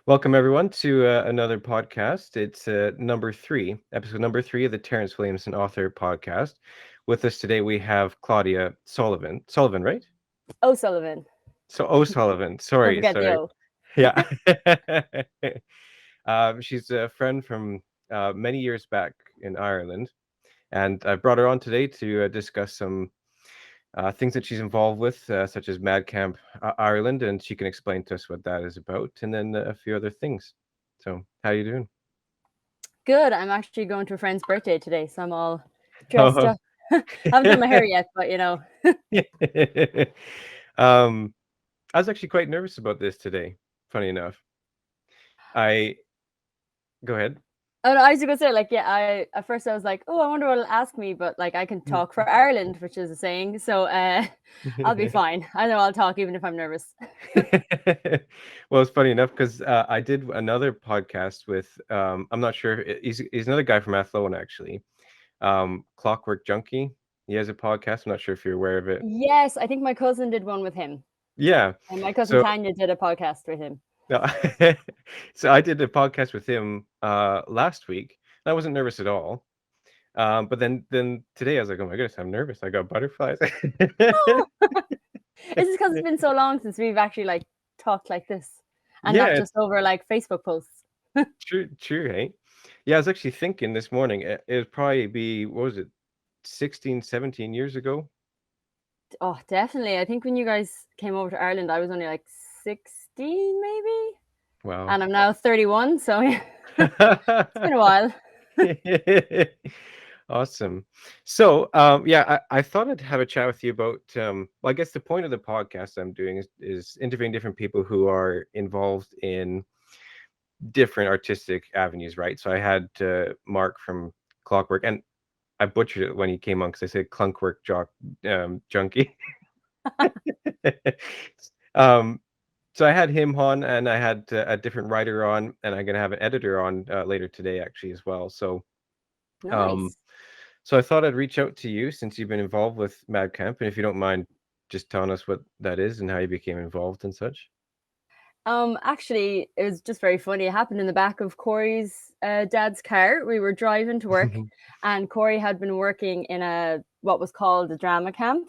Welcome everyone to another podcast. It's episode number three of the Terrence Williamson Author Podcast. With us today we have Claudia Sullivan. Sullivan, right? O'Sullivan. So O'Sullivan. Don't Sorry, forget the sorry. O. Yeah. She's a friend from many years back in Ireland, and I brought her on today to discuss some things that she's involved with, such as MADcamp Ireland, and she can explain to us what that is about, and then a few other things. So, how you doing? Good. I'm actually going to a friend's birthday today, so I'm all dressed Oh, up. Haven't done my hair yet, but you know. um, I was actually quite nervous about this today. Funny enough, I go ahead. Oh no, I was gonna say I at first I was like, oh, I wonder what it'll ask me, but like I can talk for Ireland, which is a saying, so I'll be fine. I know I'll talk even if I'm nervous. Well, it's funny enough because I did another podcast with I'm not sure he's another guy from Athlone actually, Clockwork Junkie. He has a podcast. I'm not sure if you're aware of it. Yes, I think my cousin did one with him, Yeah. and my cousin So Tanya did a podcast with him. no, so I did a podcast with him last week. I wasn't nervous at all. But then today I was like, oh my goodness, I'm nervous. I got butterflies. Oh, it's just because it's been so long since we've actually like talked like this, and not Yeah, just over like Facebook posts. true, hey. Yeah, I was actually thinking this morning, it'd probably be, what was it, 16, 17 years ago? Oh, definitely. I think when you guys came over to Ireland, I was only like 16, maybe. Wow. And I'm now 31. So yeah, it's been a while. Awesome. So, yeah, I thought I'd have a chat with you about, well, I guess the point of the podcast I'm doing is interviewing different people who are involved in different artistic avenues, right? So I had Mark from Clockwork, and I butchered it when he came on because I said Junkie. um, so I had him on, and I had a different writer on, and I'm gonna have an editor on later today, actually, as well. So, um, Nice. so I thought I'd reach out to you since you've been involved with MADcamp, and if you don't mind, just telling us what that is and how you became involved and such. Actually, it was just very funny. It happened in the back of Corey's dad's car. We were driving to work, and Corey had been working in a what was called a drama camp,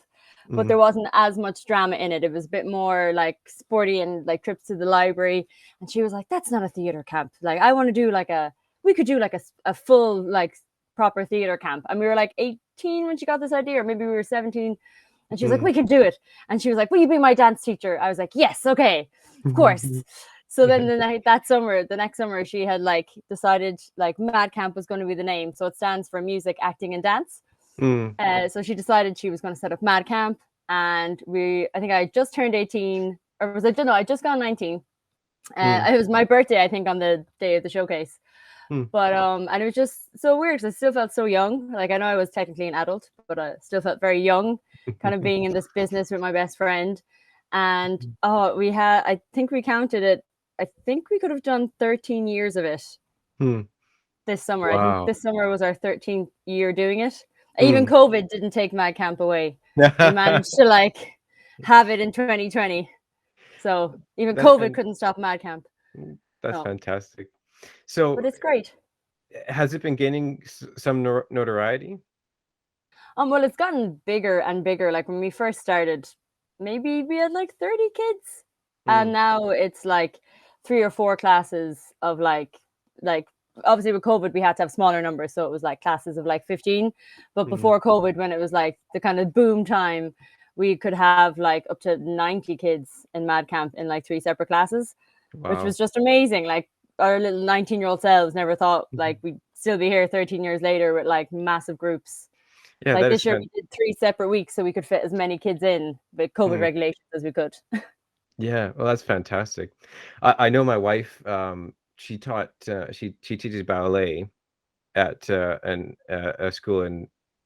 but Mhm. there wasn't as much drama in it. It was a bit more like sporty and like trips to the library. And she was like, "That's not a theater camp. Like, I want to do like a we could do like a full like proper theater camp." And we were like 18 when she got this idea, or maybe we were 17. And she was like, Mhm. "We can do it." And she was like, "Will you be my dance teacher?" I was like, "Yes, okay, of course." So then the next summer, she had like decided like Mad Camp was going to be the name. So it stands for music, acting, and dance. Mm. So she decided she was going to set up Mad Camp, and I think I just turned 18, or was I? No, I just gone 19. Mm. It was my birthday, I think, on the day of the showcase. Mm. But and it was just so weird because I still felt so young. Like I know I was technically an adult, but I still felt very young, kind of being in this business with my best friend. And oh, I think we counted it. I think we could have done 13 years of it Mm. this summer. I think Wow. this summer was our 13th year doing it. Even Mm. COVID didn't take Mad Camp away. We managed to like have it in 2020. So even That's COVID fan couldn't stop Mad Camp. that's No, fantastic. So, but it's great. has it been gaining some notoriety? Well, it's gotten bigger and bigger. Like when we first started, maybe we had like 30 kids, Mm. and now it's like three or four classes of like obviously with COVID we had to have smaller numbers, so it was like classes of like 15. But Mhm. before COVID, when it was like the kind of boom time, we could have like up to 90 kids in Mad Camp in like three separate classes, which Wow. was just amazing. Like our little 19-year-old selves never thought Mhm. like we'd still be here 13 years later with like massive groups. Yeah, Like that this is year, we did three separate weeks so we could fit as many kids in with COVID mm. regulations as we could. Yeah, well, that's fantastic. I know my wife, she taught, she teaches ballet at a school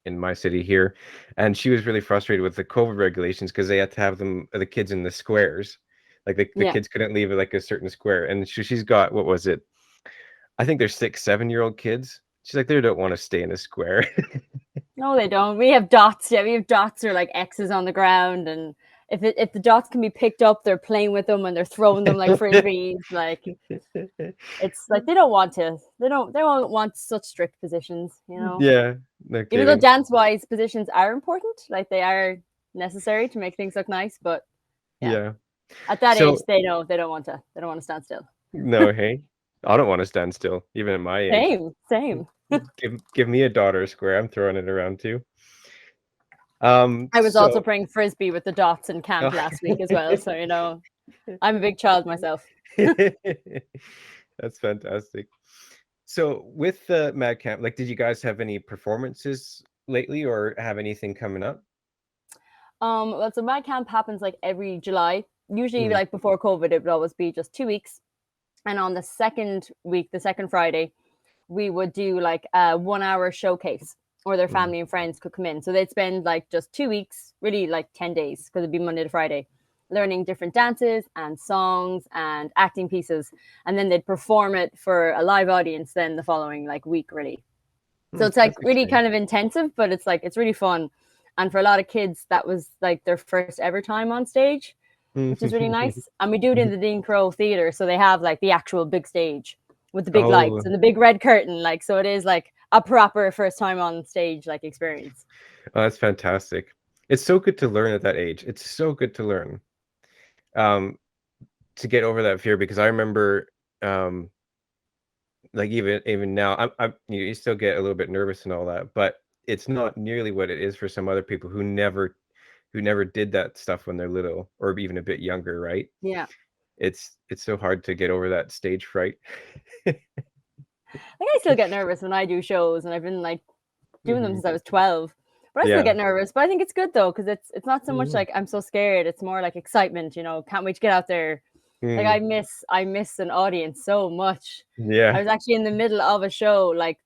in my city here, and she was really frustrated with the COVID regulations because they had to have the kids in the squares, like the Yeah. kids couldn't leave like a certain square, and she's got what was it? I think they're 6, 7-year-old kids. She's like they don't want to stay in a square. No, they don't. We have dots. Yeah, we have dots or like X's on the ground, and if the dots can be picked up, they're playing with them and they're throwing them like frisbees. Like it's like they don't want to. They don't want such strict positions, you know. Yeah, no Even though kidding. dance-wise positions are important, like they are necessary to make things look nice, but yeah, Yeah. at that age, So they don't want to. They don't want to stand still. no, hey, I don't want to stand still, even at my age. Same, same. Give me a daughter square. I'm throwing it around too. I was also So playing frisbee with the dots in camp last week as well, so you know, I'm a big child myself. That's fantastic. So with the MADcamp, like, did you guys have any performances lately, or have anything coming up? Well, so my camp happens like every July. Usually, Mm, like before COVID, it would always be just 2 weeks. And on the second week, the second Friday, we would do like a 1 hour showcase, or their mm. family and friends could come in. So they'd spend like just 2 weeks, really like 10 days, because it'd be Monday to Friday, learning different dances and songs and acting pieces. And then they'd perform it for a live audience then the following like week, really. So it's like That's really exciting. kind of intensive, but it's like it's really fun. And for a lot of kids, that was like their first ever time on stage, which is really nice. And we do it in the Dean Crow Theatre, so they have like the actual big stage with the big lights Oh, and the big red curtain. Like, so it is like a proper first time on stage like experience. that's fantastic. It's so good to learn at that age. It's so good to learn. Um, to get over that fear, because I remember, um, like even now, you still get a little bit nervous and all that, but it's not nearly what it is for some other people who never did that stuff when they're little or even a bit younger, right? Yeah. It's so hard to get over that stage fright. Like I still get nervous when I do shows, and I've been like doing them Hmm. since I was 12. But I still Yeah. get nervous. But I think it's good though, because it's not so much Mhm. like I'm so scared. It's more like excitement, you know, can't wait to get out there. Like Mm. I miss an audience so much. I Yeah. was actually in the middle of a show, like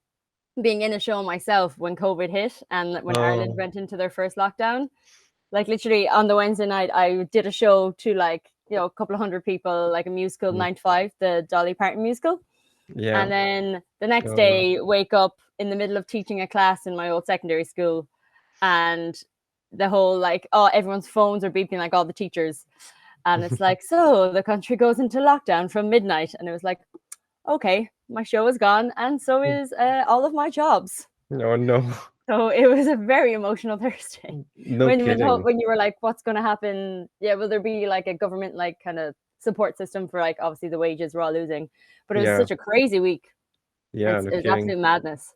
being in a show myself when COVID hit and when Ireland Oh. went into their first lockdown. Like literally on the Wednesday night, I did a show to like, you know, a couple of hundred people, like a musical, Mm. 9 to 5, the Dolly Parton musical. Yeah. And then the next Oh, wow. day, wake up in the middle of teaching a class in my old secondary school, and the whole like, oh, everyone's phones are beeping, like all the teachers, and it's like, so the country goes into lockdown from midnight, and it was like, okay, my show is gone, and so is all of my jobs. Oh, no. So it was a very emotional Thursday No kidding. when you were like, what's going to happen? Yeah, will there be like a government like kind of support system for like obviously the wages we're all losing? But it was Yeah. such a crazy week. Yeah, no It was kidding. absolute madness.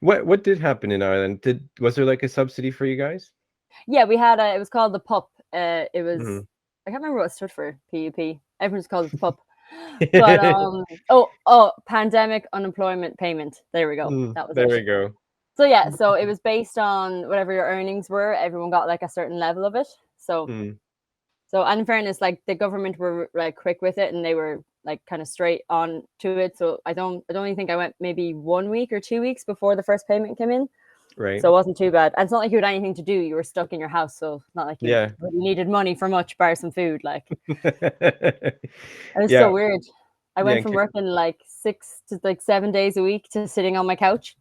What did happen in Ireland? Was there like a subsidy for you guys? Yeah, we had a. It was called the PUP. It was Mhm. I can't remember what it stood for. PUP. Everyone just called it the PUP. But pandemic unemployment payment. There we go. That was There it. we go. So yeah, so it was based on whatever your earnings were. Everyone got like a certain level of it. So Mm, and in fairness, like the government were like quick with it, and they were like kind of straight on to it. So I don't even think I went maybe 1 week or 2 weeks before the first payment came in. right. So it wasn't too bad. And it's not like you had anything to do. You were stuck in your house, so it's not like you Yeah. really needed money for much, bar some food. Like it was so Yeah. weird. I Yeah. went from working like 6 to like 7 days a week to sitting on my couch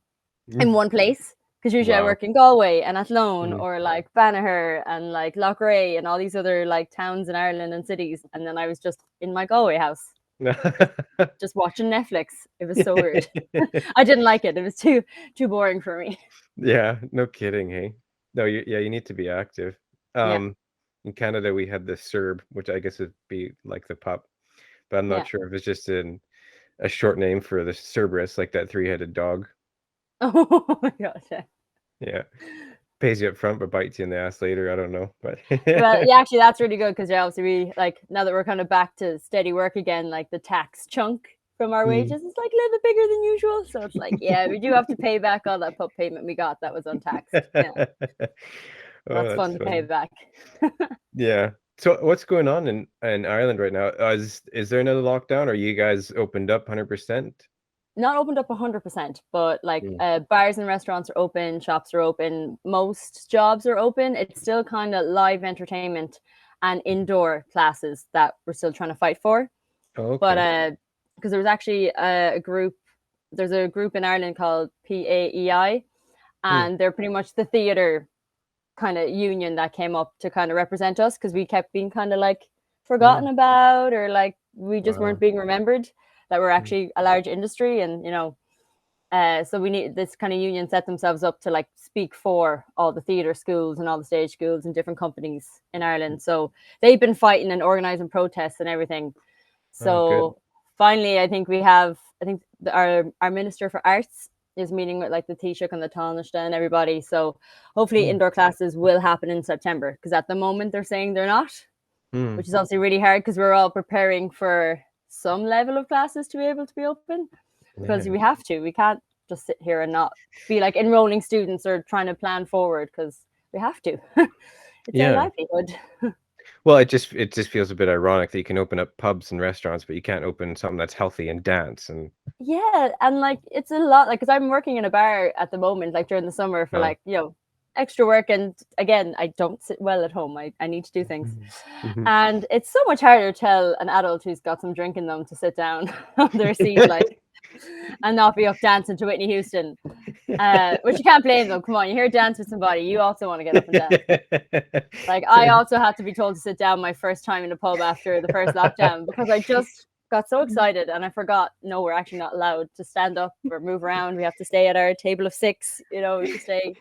in Mm. one place. Because usually I Wow. work in Galway and Athlone Mm. or like Banagher and like Loughrea and all these other like towns in Ireland and cities. And then I was just in my Galway house, just just watching Netflix. It was so weird. I didn't like it. It was too boring for me. Yeah, no kidding, hey? No, you need to be active. Yeah. In Canada, we had the Serb, which I guess would be like the pup, but I'm not Yeah. sure if it's just a short name for the Cerberus, like that three-headed dog. Oh my gosh. Yeah. Yeah, pays you up front but bites you in the ass later. I don't know, but Well, yeah, actually, that's really good because yeah, obviously, we like now that we're kind of back to steady work again, like the tax chunk from our Mm. wages is like a little bit bigger than usual. So it's like, yeah, we do have to pay back all that pup payment we got that was untaxed. Yeah, Oh, that's that's fun to pay funny. back. Yeah. So what's going on in Ireland right now? Is there another lockdown? Or you guys opened up 100%? Not opened up 100%, but like Mm, bars and restaurants are open, shops are open, most jobs are open. It's still kind of live entertainment and indoor classes that we're still trying to fight for. But okay. because there was actually a group, there's a group in Ireland called PAEI, Mm, and they're pretty much the theatre kind of union that came up to kind of represent us, because we kept being kind of like forgotten about, or like we just weren't Wow. being remembered that we're Mm. actually a large industry. And so we need this kind of union set themselves up to like speak for all the theatre schools and all the stage schools and different companies in Ireland. So they've been fighting and organizing protests and everything. Oh, good. So finally, I think our Minister for Arts is meeting with like the Taoiseach and the Taoiseach and everybody. So hopefully Mm. indoor classes will happen in September, because at the moment they're saying they're not, Mm. which is obviously really hard, because we're all preparing for some level of classes to be able to be open, because Yeah. we have to. We can't just sit here and not be like enrolling students or trying to plan forward, because we have to. It's our Yeah. livelihood. Well, it just feels a bit ironic that you can open up pubs and restaurants, but you can't open something that's healthy and dance. And Yeah, and like it's a lot, like, because I'm working in a bar at the moment, like during the summer for oh. like, extra work. And again, I don't sit well at home. I need to do things. Mhm. And it's so much harder to tell an adult who's got some drink in them to sit down on their seat, like, and not be up dancing to Whitney Houston. Which you can't blame them. Come on, you're here to dance with somebody. You also want to get up and dance. Like, I also had to be told to sit down my first time in a pub after the first lockdown, because I just got so excited and I forgot, no, we're actually not allowed to stand up or move around. We have to stay at our table of six, we have to stay.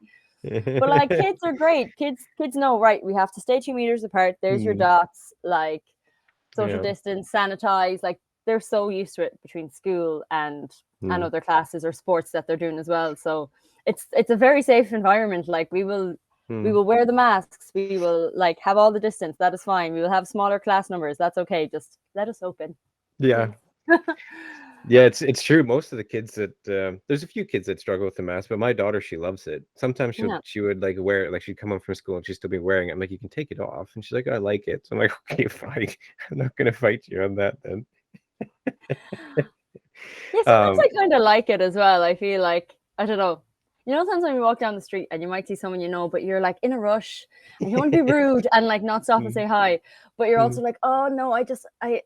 But like, kids are great. Kids know, right, we have to stay 2 meters apart. There's your Mm. dots, like social Yeah. distance, sanitize. Like, they're so used to it between school and Mm. other classes or sports that they're doing as well. So it's a very safe environment. Like, we Mm. will wear the masks. We will like have all the distance. That is fine. We will have smaller class numbers. That's okay. Just let us open, Yeah. please. Yeah, it's true. Most of the kids that there's a few kids that struggle with the mask, but my daughter, she loves it. Sometimes Yeah. she would like wear it, like she'd come home from school and she'd still be wearing it. I'm like, you can take it off, and she's like, I like it. So I'm like, okay, fine. I'm not gonna fight you on that then. Yeah, sometimes Um, I kind of like it as well. I feel like, I don't know. Sometimes when you walk down the street and you might see someone but you're like in a rush and you don't want to be rude and like not stop and mm, say hi, but you're mm, also like, oh no, I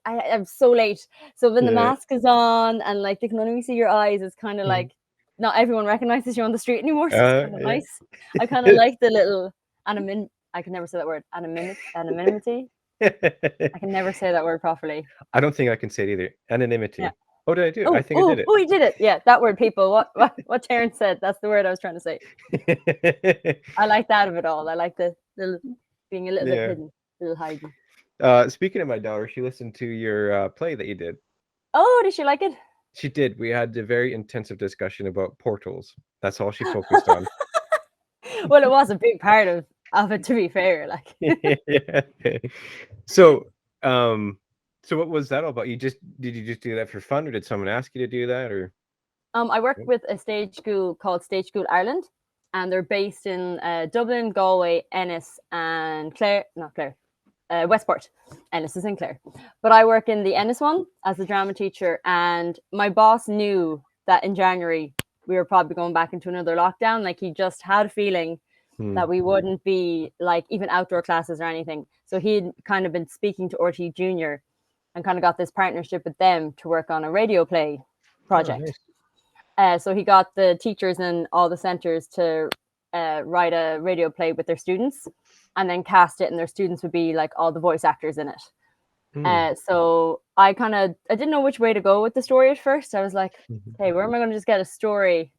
am so late. So when the yeah. mask is on and like they can only see your eyes, it's kind of Mm. like not everyone recognizes you on the street anymore. So it's kind of Yeah. nice. I kind of like the little I can never say that word. Anonymity. I can never say that word properly. I don't think I can say it either. Yeah. Anonymity. Oh, did I do it? I Oh, think I oh, did oh, he did it. Yeah, that word, people. What Terrence said. That's the word I was trying to say. it. I like that of it all. I like the little being a little bit Yeah. hidden, a little hiding. Speaking of my daughter, she listened to your play that you did. Oh, did she like it? She did. We had a very intensive discussion about portals. That's all she focused on. Well, it was a big part of it, to be fair. Like, Yeah. So, so what was that all about? Did you just do that for fun, or did someone ask you to do that, or? I work with a stage school called Stage School Ireland, and they're based in Dublin, Galway, Ennis, and Westport. Ennis is in Clare. But I work in the Ennis one as a drama teacher, and my boss knew that in January we were probably going back into another lockdown. Like, he just had a feeling Hmm. that we wouldn't be like even outdoor classes or anything. So he'd kind of been speaking to RT Junior and kind of got this partnership with them to work on a radio play Oh, project. nice. So he got the teachers in all the centres to write a radio play with their students and then cast it, and their students would be like all the voice actors in it. Hmm. So I didn't know which way to go with the story at first. I was like, hey, where am I going to just get a story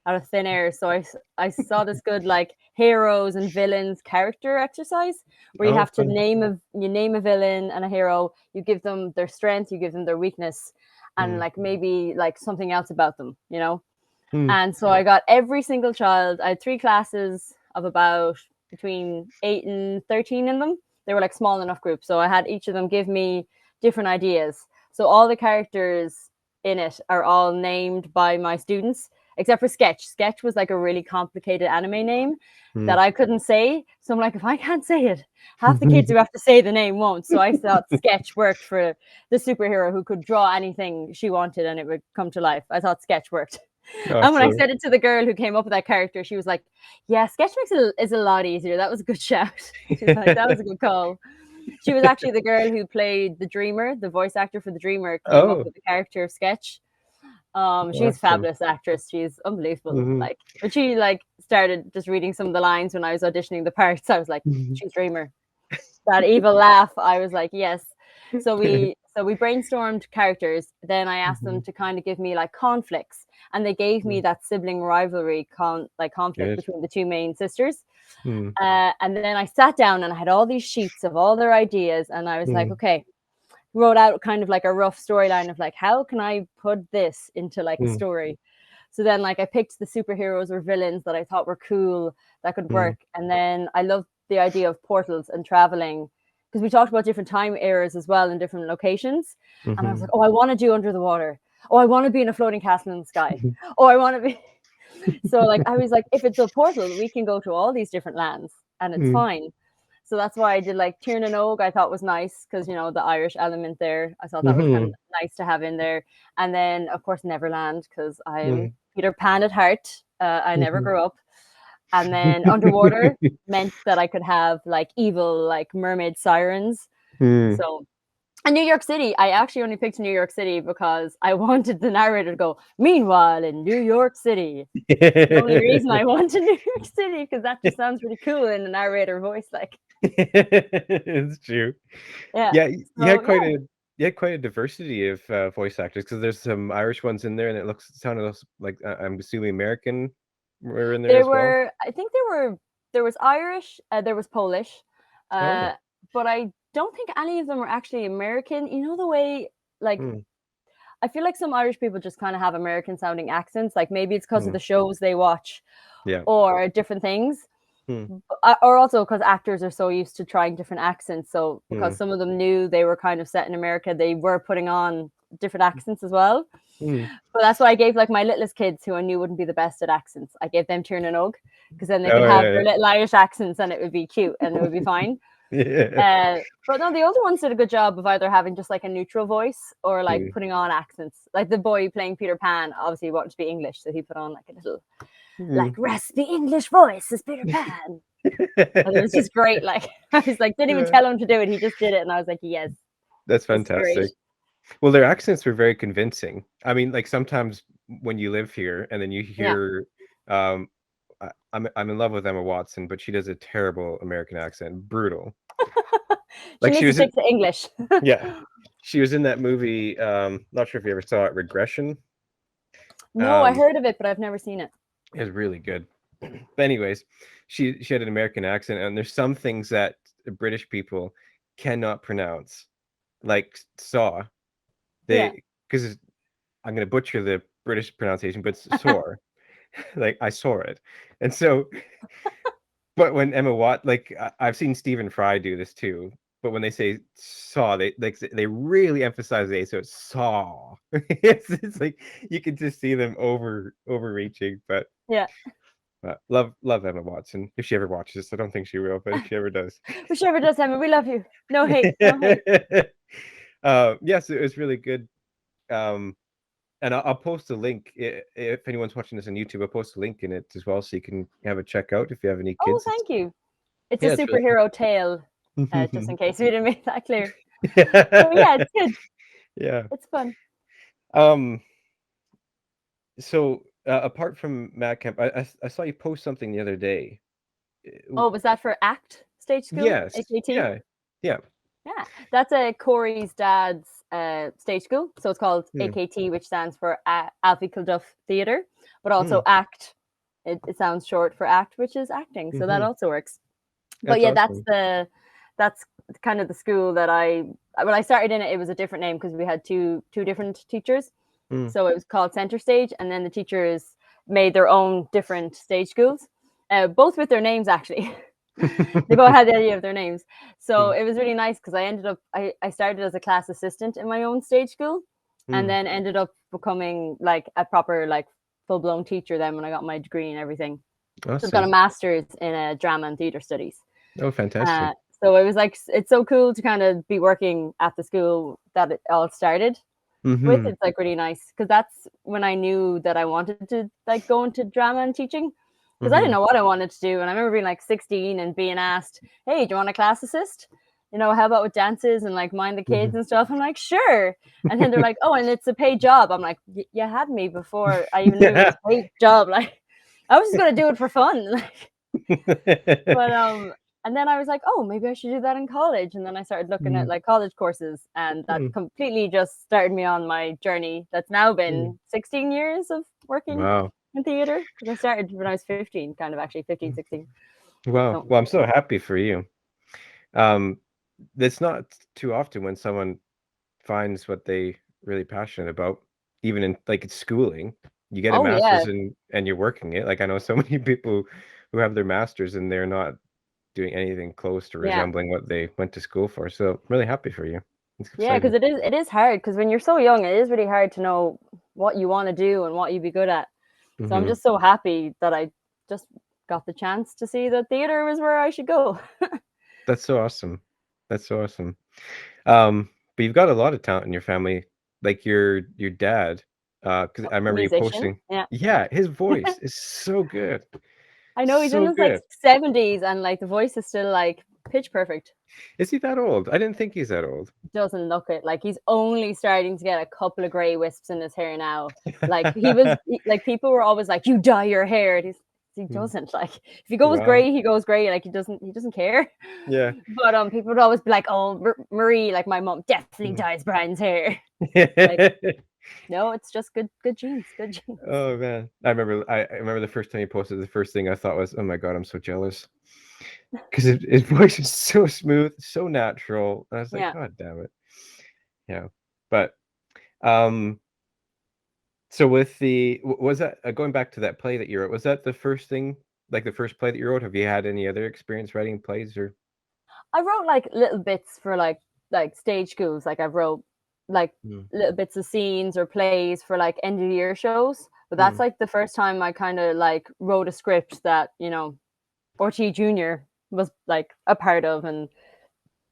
out of thin air? So I saw this good like heroes and villains character exercise where you Oh, have to fun. name a villain and a hero. You give them their strength, you give them their weakness, and Hmm. like maybe like something else about them. Hmm. And so I got every single child. I had 3 classes of about between 8 and 13 in them. They were like small enough groups. So I had each of them give me different ideas. So all the characters in it are all named by my students, except for Sketch. Sketch was like a really complicated anime name Hmm. that I couldn't say. So I'm like, if I can't say it, half the kids who have to say the name won't. So I thought Sketch worked for the superhero who could draw anything she wanted and it would come to life. I thought Sketch worked. And when I Awesome. said it to the girl who came up with that character, she was like, yeah, Sketch is a lot easier. That was a good shout. She was like, that was a good call. She was actually the girl who played the Dreamer, the voice actor for the Dreamer, came up Oh, with the character of Sketch. She's a awesome. fabulous actress. She's unbelievable. Hmm. Like, but she like started just reading some of the lines when I was auditioning the parts. I was like, she's Dreamer. That evil laugh. I was like, yes. So we brainstormed characters. Then I asked them to kind of give me like conflicts, and they gave me that sibling rivalry conflict Good. between the two main sisters. Mm, And then I sat down and I had all these sheets of all their ideas, and I was like, mm, okay, wrote out kind of like a rough storyline of like, how can I put this into like a mm, story? So then like I picked the superheroes or villains that I thought were cool that could mm, work. And then I loved the idea of portals and traveling, because we talked about different time eras as well in different locations. And I was like, mhm, oh, I want to do under the water. Oh, I want to be in a floating castle in the sky. Oh, I want to be. So like I was like, if it's a portal, we can go to all these different lands and it's mm, fine. So that's why I did like Tiernan and Og. I thought was nice because the Irish element there. I thought that was kind of mhm, nice to have in there. And then of course Neverland, because I'm mm, Peter Pan at heart. I never mhm. grew up. And then underwater meant that I could have like evil like mermaid sirens. Mm. So and New York City, I actually only picked New York City because I wanted the narrator to go, meanwhile in New York City. The only reason I wanted New York City, because that just sounds really cool in the narrator voice. Like, It's true. yeah. Yeah, So yeah, you had quite a diversity of voice actors because there's some Irish ones in there, and sounded like I'm assuming American were in there there as well. were, I think there was Irish, there was Polish, Oh, uh, but I don't think any of them were actually American. You know, the way, like, mm, I feel like some Irish people just kind of have American sounding accents. Like maybe it's because of mm, the shows they watch yeah. or different things. Mm, Or also because actors are so used to trying different accents. So because mm, some of them knew they were kind of set in America, they were putting on different accents as well. mm. But that's why I gave like my littlest kids, who I knew wouldn't be the best at accents, I gave them Tiernan and Og, because then they could Oh have yeah, their little Irish accents and it would be cute and it would be fine. yeah. But no, the older ones did a good job of either having just like a neutral voice or like Mm, putting on accents. Like the boy playing Peter Pan obviously wanted to be English, so he put on like a little like mm. raspy English voice as Peter Pan. And it was just great. Like I was like, didn't even Yeah, tell him to do it. He just did it. And I was like, yes, that's this is great. fantastic. Well, their accents were very convincing. I mean, like sometimes when you live here and then you Yeah. hear, um, I'm in love with Emma Watson, but she does a terrible American accent, brutal. She Like needs she to was in, stick to English. yeah, she was in that movie. Not sure if you ever saw it, Regression. No, I Um, heard of it, but I've never seen it. it was really good. But anyways, she had an American accent, and there's some things that British people cannot pronounce, like saw. Yeah. They because I'm gonna butcher the British pronunciation, but it's sore. Like I saw it. And so, but when Emma Watt, like I've seen Stephen Fry do this too. But when they say saw, they really emphasize the A, so it's saw. It's like you can just see them overreaching. Yeah. But love Emma Watson if she ever watches this. I don't think she will, but if she ever does, Whichever does, Emma, we love you. No hate. No hate. yes, it was really good. Um, And I'll post a link if anyone's watching this on YouTube. I'll post a link in it as well, so you can have a check out if you have any Oh, kids. thank you. It's a Yeah, it's really superhero tale, just fun. in case we didn't make that clear. So yeah, it's good. Yeah. It's fun. Um. So apart from MADcamp, I saw you post something the other day. Oh, was that for ACT stage school, Yes. AKT? Yeah. Yeah. Yeah, that's a Corey's dad's stage school. So it's called Hmm. AKT, which stands for Alfie Kilduff Theatre, but Hmm. also ACT. It sounds short for ACT, which is acting. So that Hmm. also works. But That's yeah, awesome. that's kind of the school that when I started in it, it was a different name because we had two different teachers. Hmm. So it was called Center Stage, and then the teachers made their own different stage schools, both with their names actually. They both had the idea of their names. So Hmm. it was really nice because I started as a class assistant in my own stage school, and Hmm. then ended up becoming like a proper like full-blown teacher then when I got my degree and everything. So I've got a Awesome. master's in drama and theater studies. Oh, fantastic. So it was like, it's so cool to kind of be working at the school that it all started with. Hmm. It's like really nice because that's when I knew that I wanted to like go into drama and teaching, because I didn't Hmm. know what I wanted to do. And I remember being like 16 and being asked, hey, do you want a class assist? How about with dances and like mind the kids and stuff? I'm like, sure. And then they're like, oh, and it's a paid job. I'm like, you had me before I even knew it was a paid job. Like, I was just gonna do it for fun. But and then I was like, oh, maybe I should do that in college. And then I started looking at Mm, like college courses, and that mm, completely just started me on my journey. That's now mm. been 16 years of working Wow. in theater, because I started when I was 15, kind of actually 15, Mm. 16. Wow. So Well, I'm so happy for you. Um, it's not too often when someone finds what they really passionate about, even in like schooling. You get a oh yeah, master's and you're working it. Like I know so many people who have their masters and they're not doing anything close to yeah. resembling what they went to school for. So I'm really happy for you. It's Yeah, because exciting. it is hard, because when you're so young, it is really hard to know what you want to do and what you'd be good at. So I'm Hmm. just so happy that I just got the chance to see that theater was where I should go. That's so awesome. That's so awesome. But you've got a lot of talent in your family, like your dad. Because I remember you Musician, posting. yeah. Yeah, his voice is so good, I know he's in so his like good. 70s, and like the voice is still like pitch perfect. Is he that old? I didn't think he's that old. Doesn't look it. Like he's only starting to get a couple of gray wisps in his hair now. Like he was like people were always like, "You dye your hair." And he Mm. doesn't. Like if he goes Wow. gray, he goes gray. Like he doesn't care. Yeah. But people would always be like, "Oh, Marie, like my mom definitely Mm. dyes Brian's hair." Like no, it's just good genes, good genes. Oh man, I remember the first time he posted. The first thing I thought was, "Oh my God, I'm so jealous," because his voice is so smooth, so natural. And I was like, Yeah. "God damn it." Yeah, but um, so with was that going back to that play that you wrote? Was that the first thing, like the first play that you wrote? Have you had any other experience writing plays or? I wrote like little bits for like stage schools. Like I wrote like Mm, little bits of scenes or plays for like end of the year shows. But that's mm, like the first time I kind of like wrote a script that RT Junior was like a part of, and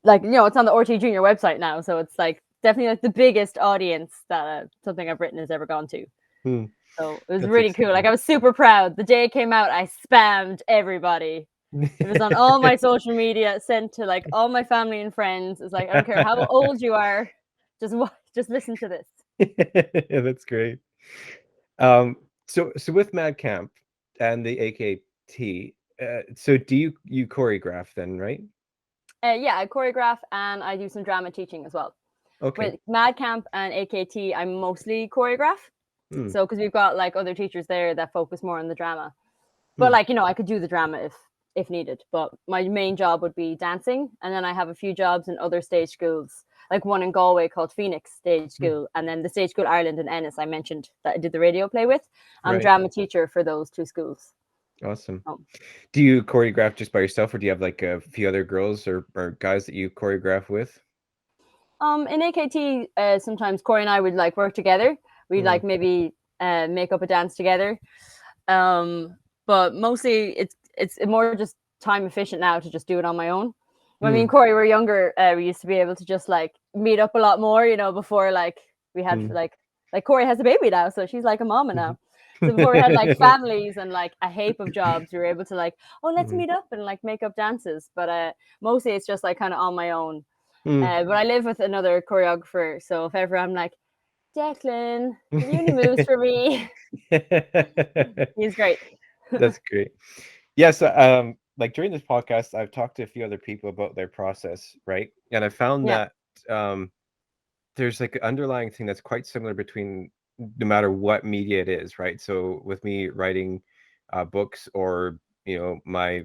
like it's on the RT Junior website now, so it's like definitely like the biggest audience that something I've written has ever gone to. mm. So it was That's really cool. Like exciting. I was super proud. The day it came out, I spammed everybody. It was on all my social media, sent to like all my family and friends. It's like I don't care how old you are, just listen to this. That's great. Um, so with MADcamp and the AKT, so do you choreograph then, right? Yeah, I choreograph and I do some drama teaching as well. Okay. With MADcamp and AKT, I mostly choreograph. Hmm. So because we've got like other teachers there that focus more on the drama. But Hmm. like I could do the drama if needed. But my main job would be dancing, and then I have a few jobs in other stage schools, like one in Galway called Phoenix Stage Hmm. School, and then the Stage School Ireland in Ennis I mentioned that I did the radio play with. I'm Right. drama teacher for those two schools. Awesome. Oh. Do you choreograph just by yourself, or do you have like a few other girls or guys that you choreograph with? In AKT, sometimes Corey and I would like work together. We'd Hmm. like maybe make up a dance together. Um, but mostly it's more just time efficient now to just do it on my own. When me and Hmm. Corey were younger, we used to be able to just like meet up a lot more, before like we had Hmm. like Corey has a baby now, so she's like a mama now. So before we had like families and like a heap of jobs, we were able to like, oh, let's Hmm. meet up and like make up dances. But mostly it's just like kind of on my own. Hmm. But I live with another choreographer, so if ever I'm like, Declan, can you do any moves for me? He's great. That's great. Yes, like during this podcast, I've talked to a few other people about their process, right? And I found Yeah. that um, there's like an underlying thing that's quite similar between no matter what media it is, right? So with me writing books, or my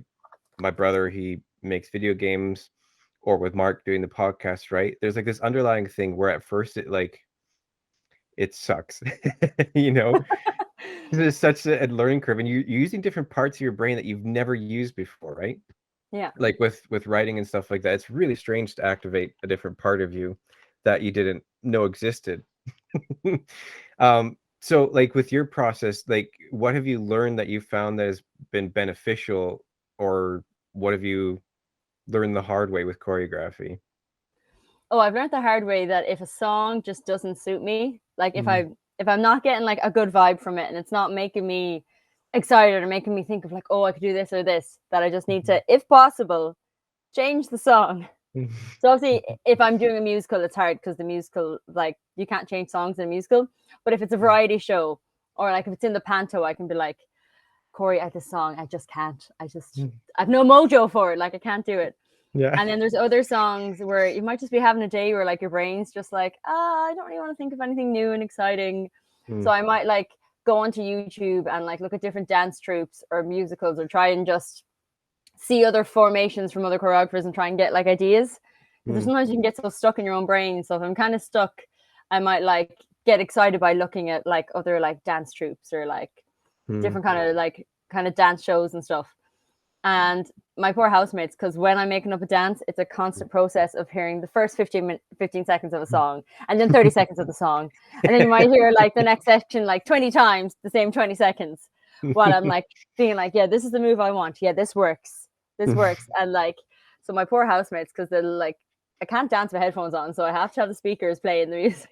brother, he makes video games, or with Mark doing the podcast, right? There's like this underlying thing where at first it sucks, you know, 'cause it's such a learning curve, and you're using different parts of your brain that you've never used before, right? Yeah. Like with writing and stuff like that, it's really strange to activate a different part of you that you didn't know existed. So like with your process, like what have you learned that you found that has been beneficial, or what have you learned the hard way with choreography? Oh, I've learned the hard way that if a song just doesn't suit me, like Mm, if I'm not getting like a good vibe from it and it's not making me excited or making me think of like, oh, I could do this or this, that I just need mhm, to, if possible, change the song. mhm, So obviously, if I'm doing a musical, it's hard because the musical, like, you can't change songs in a musical. But if it's a variety show, or like if it's in the panto, I can be like, Corey, at this song, I just can't. Mm. I've no mojo for it. Like I can't do it. Yeah. And then there's other songs where you might just be having a day where like your brain's just like, I don't really want to think of anything new and exciting. So Mm. I might like go onto YouTube and like look at different dance troupes or musicals or try and just see other formations from other choreographers and try and get like ideas. Because Mm. sometimes you can get so stuck in your own brain. So if I'm kind of stuck, I might like get excited by looking at like other like dance troupes or like Mm. different kind of dance shows and stuff. And my poor housemates, because when I'm making up a dance, it's a constant process of hearing the first 15 seconds of a song and then 30 seconds of the song. And then you might hear like the next section like 20 times, the same 20 seconds, while I'm like being like, yeah, this is the move I want. Yeah, this works. This works. And like, so my poor housemates, because they're like, I can't dance with headphones on, so I have to have the speakers playing the music.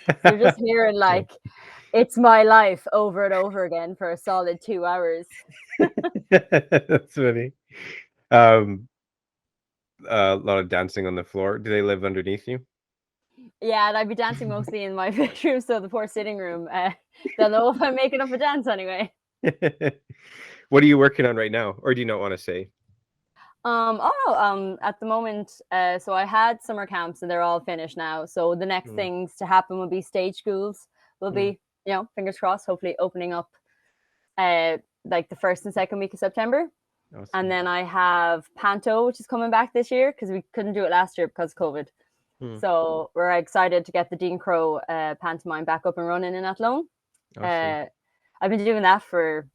So they're just hearing like, it's my life over and over again for a solid 2 hours. That's funny. Um, a lot of dancing on the floor. Do they live underneath you? Yeah, and I'd be dancing mostly in my bedroom, so the poor sitting room. Don't know if I'm making up a dance anyway. What are you working on right now, or do you not want to say? Oh no, at the moment, so I had summer camps and they're all finished now. So the next Mm. things to happen will be stage schools. Will Mm. be, fingers crossed, hopefully opening up, like the first and second week of September. And Awesome. then I have Panto, which is coming back this year because we couldn't do it last year because of COVID. Mm. So we're excited to get the Dean Crow pantomime back up and running in Athlone. Awesome. Uh, I've been doing that for,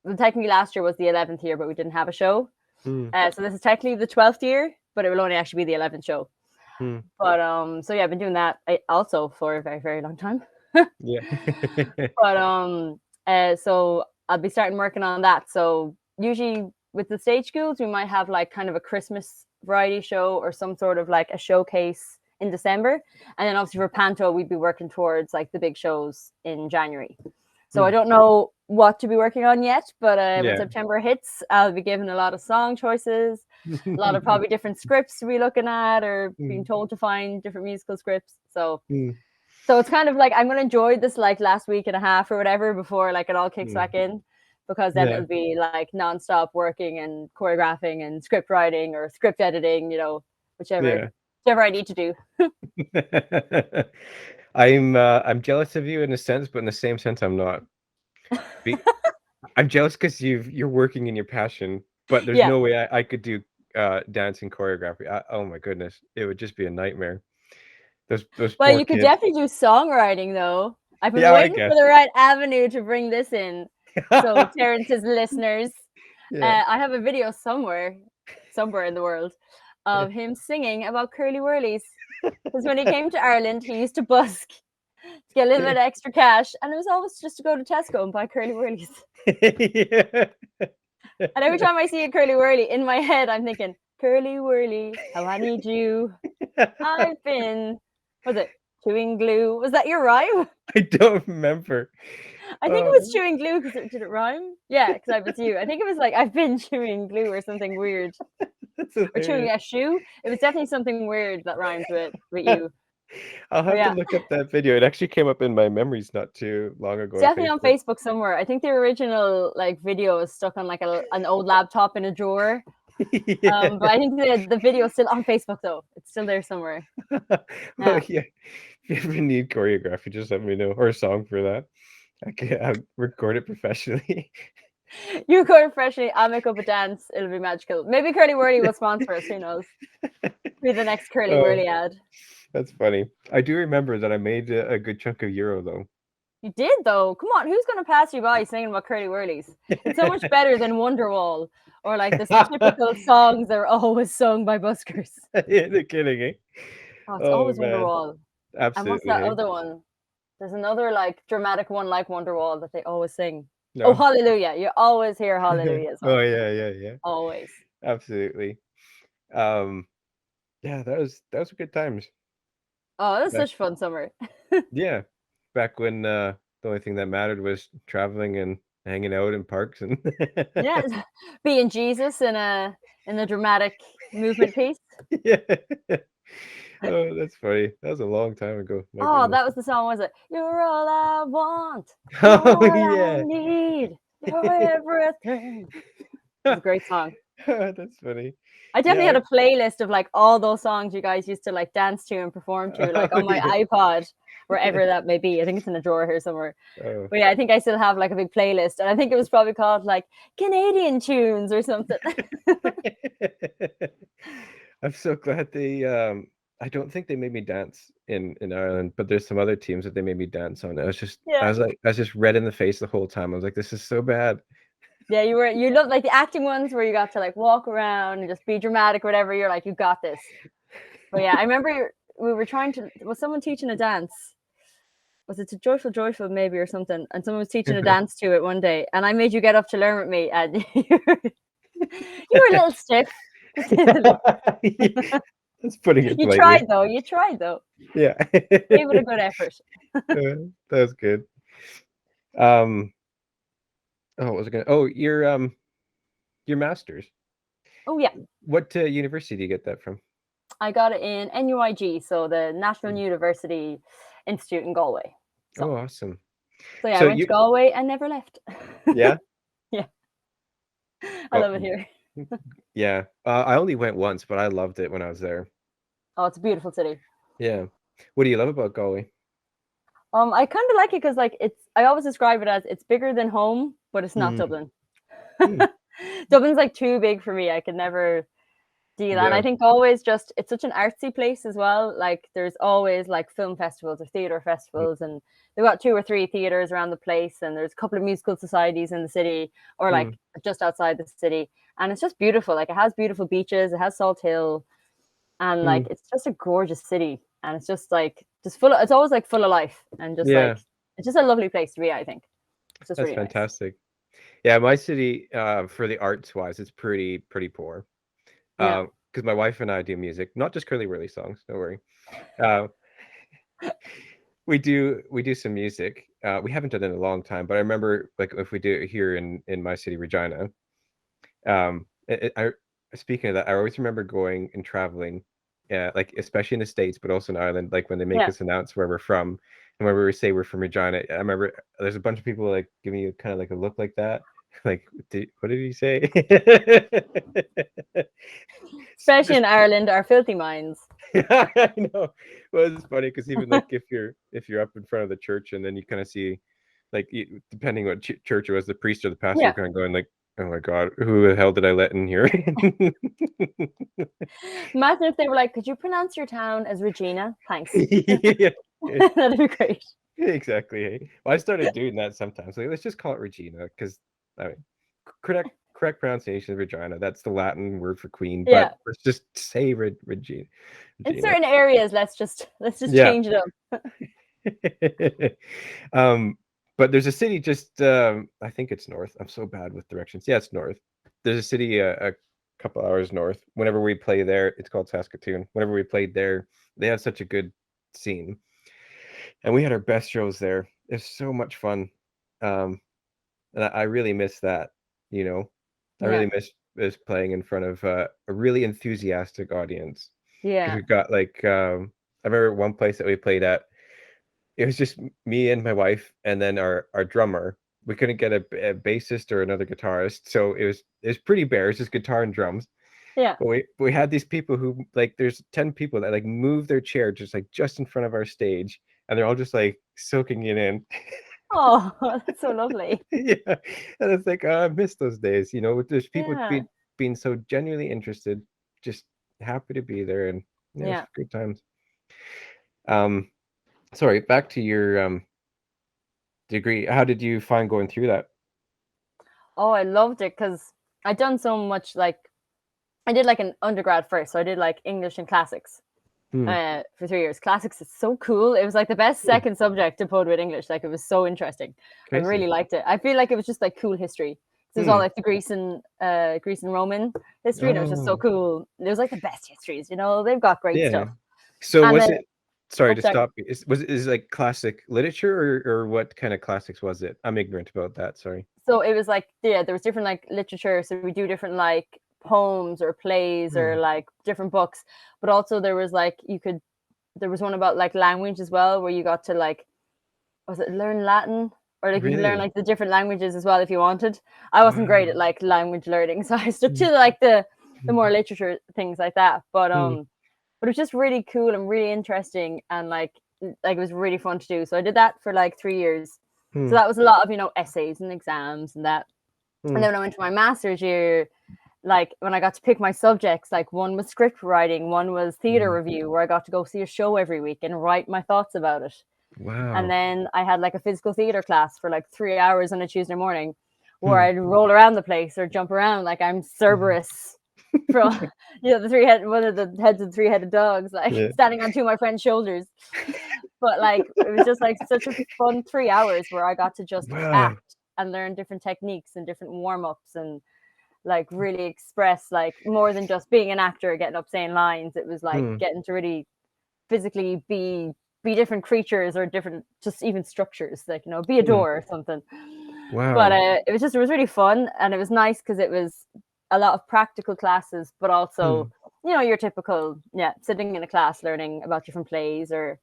well, technically last year was the 11th year, but we didn't have a show. Mm. So this is technically the 12th year, but it will only actually be the 11th show. Mm. But so yeah, I've been doing that also for a very, very long time. Yeah. But so I'll be starting working on that. So usually with the stage schools, we might have like kind of a Christmas variety show or some sort of like a showcase in December. And then obviously for Panto, we'd be working towards like the big shows in January. So I Mm. don't know what to be working on yet, but when Yeah. September hits, I'll be given a lot of song choices, a lot of probably different scripts to be looking at or being Mm. told to find different musical scripts. So Mm. it's kind of like I'm gonna enjoy this like last week and a half or whatever before like it all kicks Mm. back in, because then Yeah. it'll be like nonstop working and choreographing and script writing or script editing, whichever Yeah. whichever I need to do. I'm jealous of you in a sense, but in the same sense, I'm not. Be I'm jealous because you're working in your passion, but there's Yeah. no way I could do dancing choreography. Oh my goodness, it would just be a nightmare. Those Well, poor you could kids. definitely do songwriting though. I've been Yeah, I waiting for guess. the right avenue to bring this in. So Terrence's listeners, Yeah. I have a video somewhere in the world, of him singing about curly whirlies. Because when he came to Ireland, he used to busk to get a little bit of extra cash, and it was always just to go to Tesco and buy curly whirlies. Yeah. And every time I see a curly whirly in my head, I'm thinking, curly whirly, how I need you. I've been, was it chewing glue? Was that your rhyme? I don't remember. I think it was chewing glue because did it rhyme? Yeah, because I was you. I think it was like I've been chewing glue or something weird, That's or chewing hilarious. a shoe. It was definitely something weird that rhymed with you. I'll But have to yeah, look up that video. It actually came up in my memories not too long it's ago on definitely on Facebook. Facebook somewhere. I think the original like video is stuck on like an old laptop in a drawer. Yeah. But I think the video is still on Facebook though. It's still there somewhere. Well, Yeah. yeah. If you ever need choreography, just let me know, or a song for that. I'll record it professionally. You go freshly, I'll make up a dance, it'll be magical. Maybe Curly Whirly will sponsor us, who knows? Be the next Curly Oh, Whirly ad. that's funny. I do remember that I made a good chunk of euro though. You did though. Come on, who's gonna pass you by singing about Curly Whirlies? It's so much better than Wonderwall or like the typical songs that are always sung by buskers. Yeah, no kidding, eh? Oh, it's Oh always man, Wonderwall. And what's absolutely, that hey? other one? There's another like dramatic one like Wonderwall that they always sing. Oh, No. Hallelujah. You always hear Hallelujah as Oh well. yeah, yeah, yeah. Always. Absolutely. Um, yeah, that was good times. Oh, that's Back, such fun summer. yeah, back when the only thing that mattered was traveling and hanging out in parks and Yeah, being Jesus in a dramatic movement piece. yeah. Oh, that's funny. That was a long time ago. My Oh, goodness. that was the song, was it? You're all I want, you're Oh all I yeah. need. You're everything. It's a great song. That's funny. I definitely Yeah. had a playlist of like all those songs you guys used to like dance to and perform to, like Oh, on my yeah. iPod, wherever that may be. I think it's in a drawer here somewhere. Oh. But yeah, I think I still have like a big playlist, and I think it was probably called like Canadian tunes or something. I'm so glad they I don't think they made me dance in Ireland, but there's some other teams that they made me dance on. Yeah. I was just red in the face the whole time. I was like, this is so bad. Yeah, you love like the acting ones where you got to like walk around and just be dramatic or whatever. You're like, you got this. But yeah, I remember we were trying to, was someone teaching a dance? Was it to Joyful Joyful maybe or something? And someone was teaching a dance to it one day, and I made you get up to learn with me, and you were a little stiff. That's putting it You politely. tried though. You tried though. Yeah. Gave it a good effort. That was good. Um, oh, what was I gonna? Oh, your master's. Oh yeah, What university do you get that from? I got it in NUIG, so the National Mm. University Institute in Galway. Oh, So, awesome. so yeah, I So went to you, Galway and never left. yeah, Yeah, I Go, love it here. yeah. I only went once, but I loved it when I was there. Oh, it's a beautiful city. Yeah. What do you love about Galway? I kind of like it because like it's. I always describe it as it's bigger than home, but it's not Mm. Dublin. Mm. Dublin's like too big for me. I could never do that. And I Yeah. think always just it's such an artsy place as well. Like there's always like film festivals or theater Mm. festivals, and they've got 2 or 3 theaters around the place, and there's a couple of musical societies in the city or like Mm. just outside the city. And it's just beautiful. Like it has beautiful beaches, it has Salt Hill, and like Mm. it's just a gorgeous city. And it's just like just full of, it's always like full of life and just Yeah, like it's just a lovely place to be, I think. It's just that's really nice. fantastic. Yeah, my city, for the arts wise, it's pretty poor. Yeah. Because my wife and I do music, not just curly whirly songs. Don't worry. Uh, we do some music. We haven't done it in a long time, but I remember like if we do it here in my city, Regina. I speaking of that, I always remember going and traveling, like especially in the States, but also in Ireland, like when they make Yeah. us announce where we're from, and when we say we're from Regina, I remember there's a bunch of people like giving you kind of like a look like that, like what did he say? Especially Just in Ireland, our filthy minds. I know. Well, it's funny because even like if you're up in front of the church and then you kind of see, like depending what church it was, the priest or the pastor Yeah. kind of going like, "Oh my God, who the hell did I let in here?" Imagine if they were like, could you pronounce your town as Regina? Thanks. Yeah, That'd be great. exactly. Hey. Well, I started doing that sometimes. Like, let's just call it Regina because I mean, correct pronunciation is Regina. That's the Latin word for queen. But Yeah. let's just say Regina. In Regina. certain areas, let's just Yeah. change it up. um, but there's a city just I think it's north. I'm so bad with directions. Yeah, it's north. There's a city a couple hours north. Whenever we play there, it's called Saskatoon. Whenever we played there, they have such a good scene, and we had our best shows there. It's so much fun, and I really miss that. You know, I Yeah. really miss playing in front of a really enthusiastic audience because Yeah. we've got like I remember one place that we played at, it was just me and my wife, and then our drummer. We couldn't get a bassist or another guitarist, so it was pretty bare. It's just guitar and drums. Yeah. But we had these people who like there's 10 people that like move their chair just in front of our stage, and they're all just like soaking it in. Oh, that's so lovely. Yeah, and it's like I miss those days. With there's people Yeah. being so genuinely interested, just happy to be there, and it was Yeah. good times. Um, sorry, back to your degree. How did you find going through that? Oh, I loved it because I'd done so much like I did like an undergrad first, so I did like English and classics Hmm. for 3 years. Classics is so cool. It was like the best Hmm. second subject to put with English. Like it was so interesting. I Crazy. really liked it. I feel like it was just like cool history. It was all Hmm. like the Greece and Roman history, and it was just so Oh, cool. It was like the best histories. They've got great yeah. stuff. So And was then, it? Sorry oh, to sorry. stop you. Is it like classic literature or what kind of classics was it? I'm ignorant about that. Sorry. So it was like, yeah, there was different like literature. So we do different like poems or plays or Hmm. like different books. But also there was like there was one about like language as well, where you got to like, was it learn Latin? or like you could learn Really? like the different languages as well if you wanted. I wasn't great Wow. at like language learning, so I stuck Mm, to like the mm, more literature things like that. mm, But it was just really cool and really interesting, and like it was really fun to do. So I did that for like 3 years. So mm, that was a lot of essays and exams and that. And mm, then when I went to my master's year, like when I got to pick my subjects, like one was script writing, one was theater mm. review, where I got to go see a show every week and write my thoughts about it. And Wow. then I had like a physical theater class for like 3 hours on a Tuesday morning where Hmm. I'd roll around the place or jump around like I'm Mhm. Cerberus from the one of the heads of the three-headed dogs, like Yeah. standing on two of my friend's shoulders. But like it was just like such a fun 3 hours where I got to just Wow. act and learn different techniques and different warm-ups and like really express like more than just being an actor getting up saying lines. It was like Hmm. getting to really physically be different creatures or different just even structures, like be a Hmm. door or something. But Wow. it was really fun, and it was nice because it was a lot of practical classes, but also Hmm. your typical sitting in a class learning about different plays or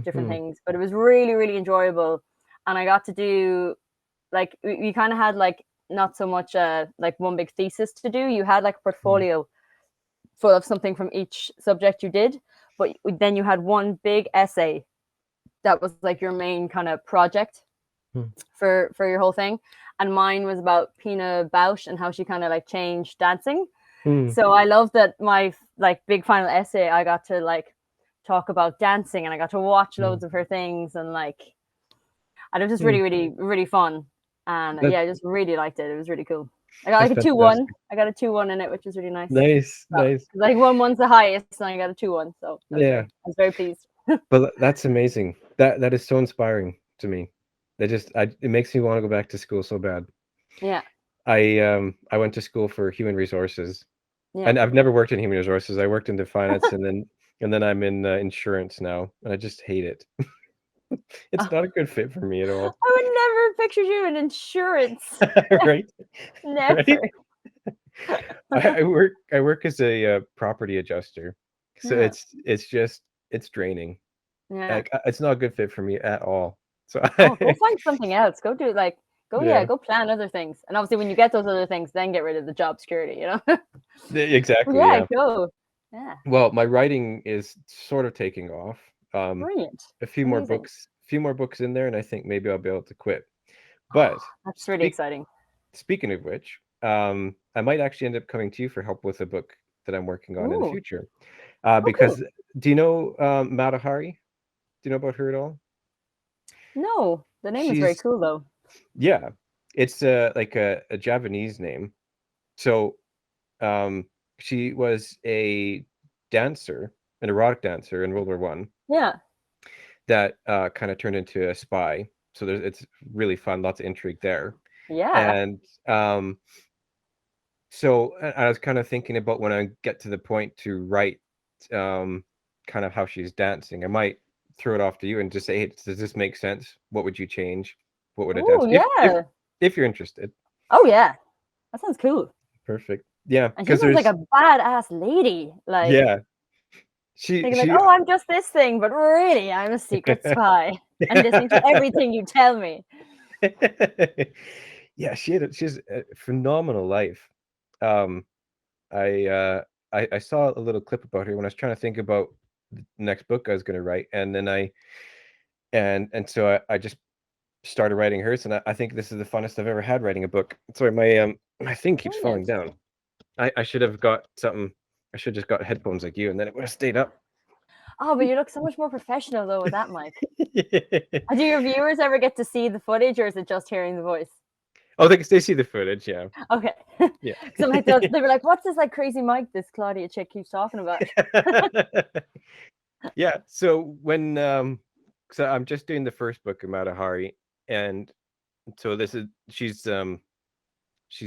different Mhm. things. But it was really really enjoyable, and I got to do like we kind of had like not so much like one big thesis to do. You had like a Mm. portfolio full of something from each subject you did, but then you had one big essay that was like your main kind of project Mm. for your whole thing. And mine was about Pina Bausch and how she kind of like changed dancing. Mm. So I love that my like big final essay, I got to like talk about dancing and I got to watch Mm. loads of her things, and it was just Mm. really really really fun. And That yeah, I just really liked it. It was really cool. I got like that's a 2-1. fantastic. I got a 2-1 in it, which was really nice. Nice, Well, nice. like 1-1's the highest, and I got a 2-1, so Yeah, I was very pleased. but that's amazing. That is so inspiring to me. It makes me want to go back to school so bad. Yeah, I went to school for human resources, yeah. and I've never worked in human resources. I worked into finance, and then I'm in insurance now, and I just hate it. It's not a good fit for me at all. I would never have pictured you in insurance. Right? Right? Never. I work as a property adjuster, so Yeah, it's draining. yeah. Like it's not a good fit for me at all. So Oh, go find something else. Go do like yeah, go plan other things. And obviously when you get those other things, then get rid of the job security. Well, exactly. yeah, Yeah. go. Yeah. Well, my writing is sort of taking off. Um, Brilliant. a Amazing. few more books in there, and I think maybe I'll be able to quit. But That's really speak exciting. speaking of which, I might actually end up coming to you for help with a book that I'm working on in the Ooh. future. Oh, cool. Because do you know Matahari? Do you know about her at all? No, the name is very She's cool though. Yeah, it's like a Japanese name. So um, she was a dancer, an erotic dancer in World War I Yeah. that kind of turned into a spy. So it's really fun, lots of intrigue there. Yeah. And so I was kind of thinking about when I get to the point to write kind of how she's dancing, I might throw it off to you and just say, hey, does this make sense? What would you change? What would a dance Oh, if yeah. if you're interested? Oh, yeah. That sounds cool. Perfect. Yeah, And she because sounds like there's a badass lady. Like yeah, she thinking like, she oh, I'm just this thing, but really, I'm a secret spy and listening to everything you tell me. yeah, she's a phenomenal life. Um, I I saw a little clip about her when I was trying to think about the next book I was going to write, and then so I just started writing hers, and I think this is the funnest I've ever had writing a book. Sorry, my thing keeps falling Brilliant. down. I should have got something. I should have just got headphones like you, and then it would have stayed up. Oh, but you look so much more professional though with that mic. Do your viewers ever get to see the footage, or is it just hearing the voice? Oh, they see the footage, yeah. Okay. Yeah. So like they were like, "What's this like crazy mic this Claudia chick keeps talking about?" Yeah, so so I'm just doing the first book of Matahari, and so this is she's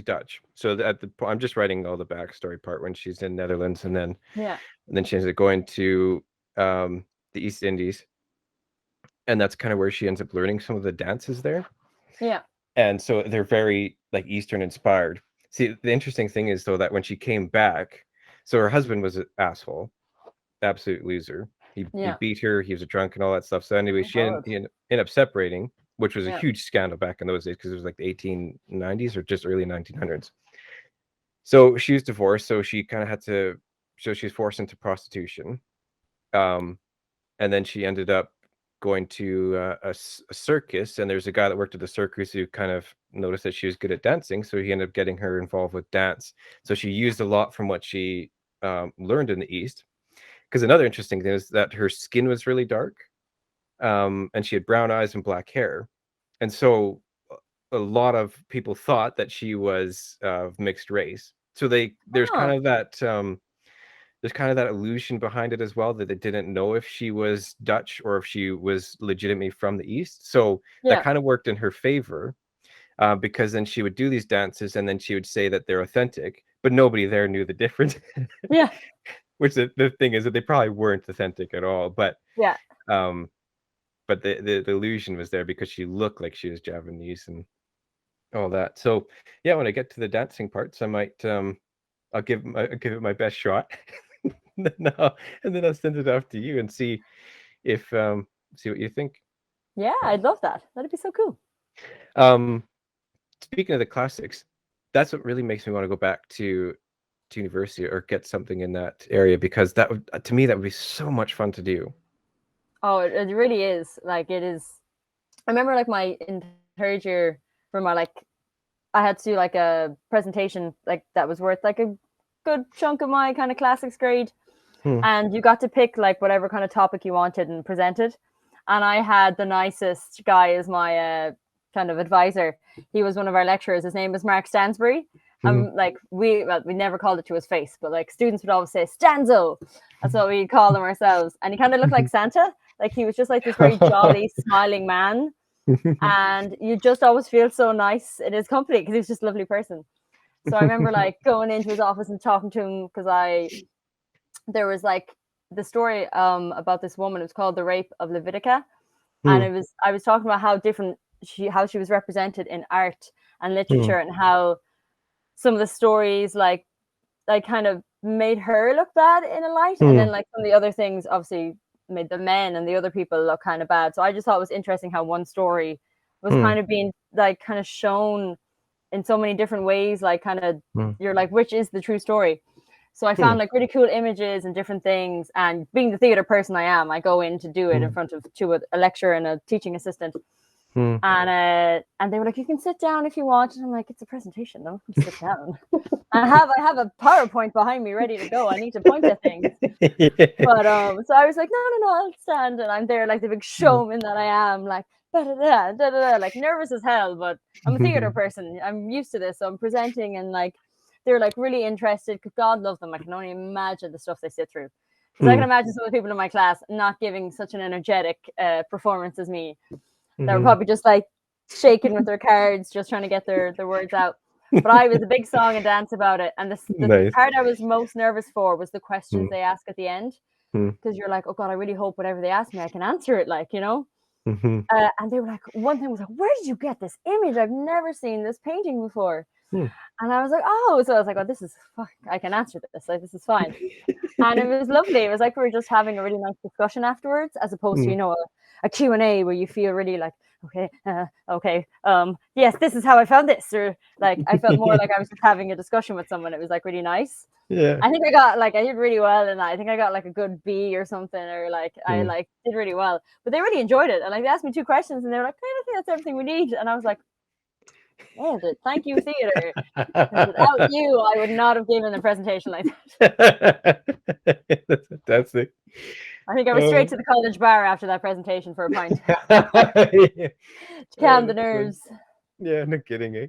Dutch. So I'm just writing all the backstory part when she's in Netherlands, Yeah. and then she ends up going to the East Indies, and that's kind of where she ends up learning some of the dances there. Yeah. And so they're very like Eastern inspired. See, the interesting thing is though that when she came back, so her husband was an asshole, absolute loser. He Yeah. beat her. He was a drunk and all that stuff. So anyway, Oh God. ended up separating, which was a Yeah. huge scandal back in those days because it was like the 1890s or just early 1900s. So she was divorced, so she kind of had to, so she was forced into prostitution. Um, and then she ended up going to a circus, and there's a guy that worked at the circus who kind of noticed that she was good at dancing, so he ended up getting her involved with dance. So she used a lot from what she learned in the East. Because another interesting thing is that her skin was really dark, and she had brown eyes and black hair, and so a lot of people thought that she was of mixed race. So there's kind Oh, of that there's kind of that illusion behind it as well, that they didn't know if she was Dutch or if she was legitimately from the East. So that yeah, kind of worked in her favor, because then she would do these dances and then she would say that they're authentic, but nobody there knew the difference. yeah, Which the thing is that they probably weren't authentic at all, yeah. um, but the illusion was there because she looked like she was Javanese and all that. So yeah, when I get to the dancing parts, I might I'll give it my best shot. And then I'll send it off to you and if see what you think. Yeah, I'd love that. That'd be so cool. Um, Speaking of the classics, that's what really makes me want to go back to university or get something in that area, because that would, to me, that would be so much fun to do. Oh, it really is. Like it is. I remember like my in third year for my like I had to do like a presentation like that was worth like a good chunk of my kind of classics grade, Hmm. and you got to pick like whatever kind of topic you wanted and present it. And I had the nicest guy as my kind of advisor. He was one of our lecturers. His name was Mark Stansbury. Hmm. Like we never called it to his face, but like students would always say Stanzo. That's what we call him ourselves. And he kind of looked like Santa. Like he was just like this very jolly, smiling man, and you just always feel so nice in his company because he was just a lovely person. So I remember like going into his office and talking to him because I there was like the story about this woman. It was called the Rape of Levitica, and Hmm. I was talking about how she was represented in art and Hmm. literature, and how some of the stories like kind of made her look bad in a light, and Hmm. then like some of the other things obviously made the men and the other people look kind of bad. So I just thought it was interesting how one story was Hmm. kind of being like kind of shown in so many different ways, like kind of Hmm. you're like, which is the true story? So I Hmm. found like really cool images and different things. And being the theater person I am, I go in to do it in front of a lecturer and a teaching assistant. Hmm. And they were like, you can sit down if you want. And I'm like, it's a presentation, no, I can sit down. I have a PowerPoint behind me ready to go. I need to point at things. But so I was like, no, I'll stand, and I'm there like the big showman that I am, like da da da da da, like nervous as hell. But I'm a theater person. I'm used to this, so I'm presenting, and like they're like really interested. Because God love them. I can only imagine the stuff they sit through. Because I can Hmm. imagine some of the people in my class not giving such an energetic performance as me. That were Hmm. probably just like shaking with their cards, just trying to get their words out. But I was a big song and dance about it. And the Nice. part I was most nervous for was the questions Hmm. they ask at the end, Hmm. because you're like, oh God, I really hope whatever they ask me, I can answer it, like, you know? Hmm. And they were like, one thing was like, where did you get this image? I've never seen this painting before. Hmm. And I was like, oh, so I was like, oh, this is fuck, I can answer this. Like, this is fine. And it was lovely. It was like we were just having a really nice discussion afterwards, as opposed to, Hmm. you know, a Q&A where you feel really like, okay, yes, this is how I found this. Or like, I felt more like I was just having a discussion with someone. It was like really nice. Yeah. I think I did really well, and I think I got like a good B or something, or like I Hmm. like did really well. But they really enjoyed it, and like they asked me two questions, and they were like, I don't think that's everything we need, and I was like, nailed it, thank you, theater. Because without you, I would not have given a presentation like that. That's fantastic. I think I was straight Oh. to the college bar after that presentation for a pint Yeah. to calm the That's funny. nerves. Yeah, no kidding, eh?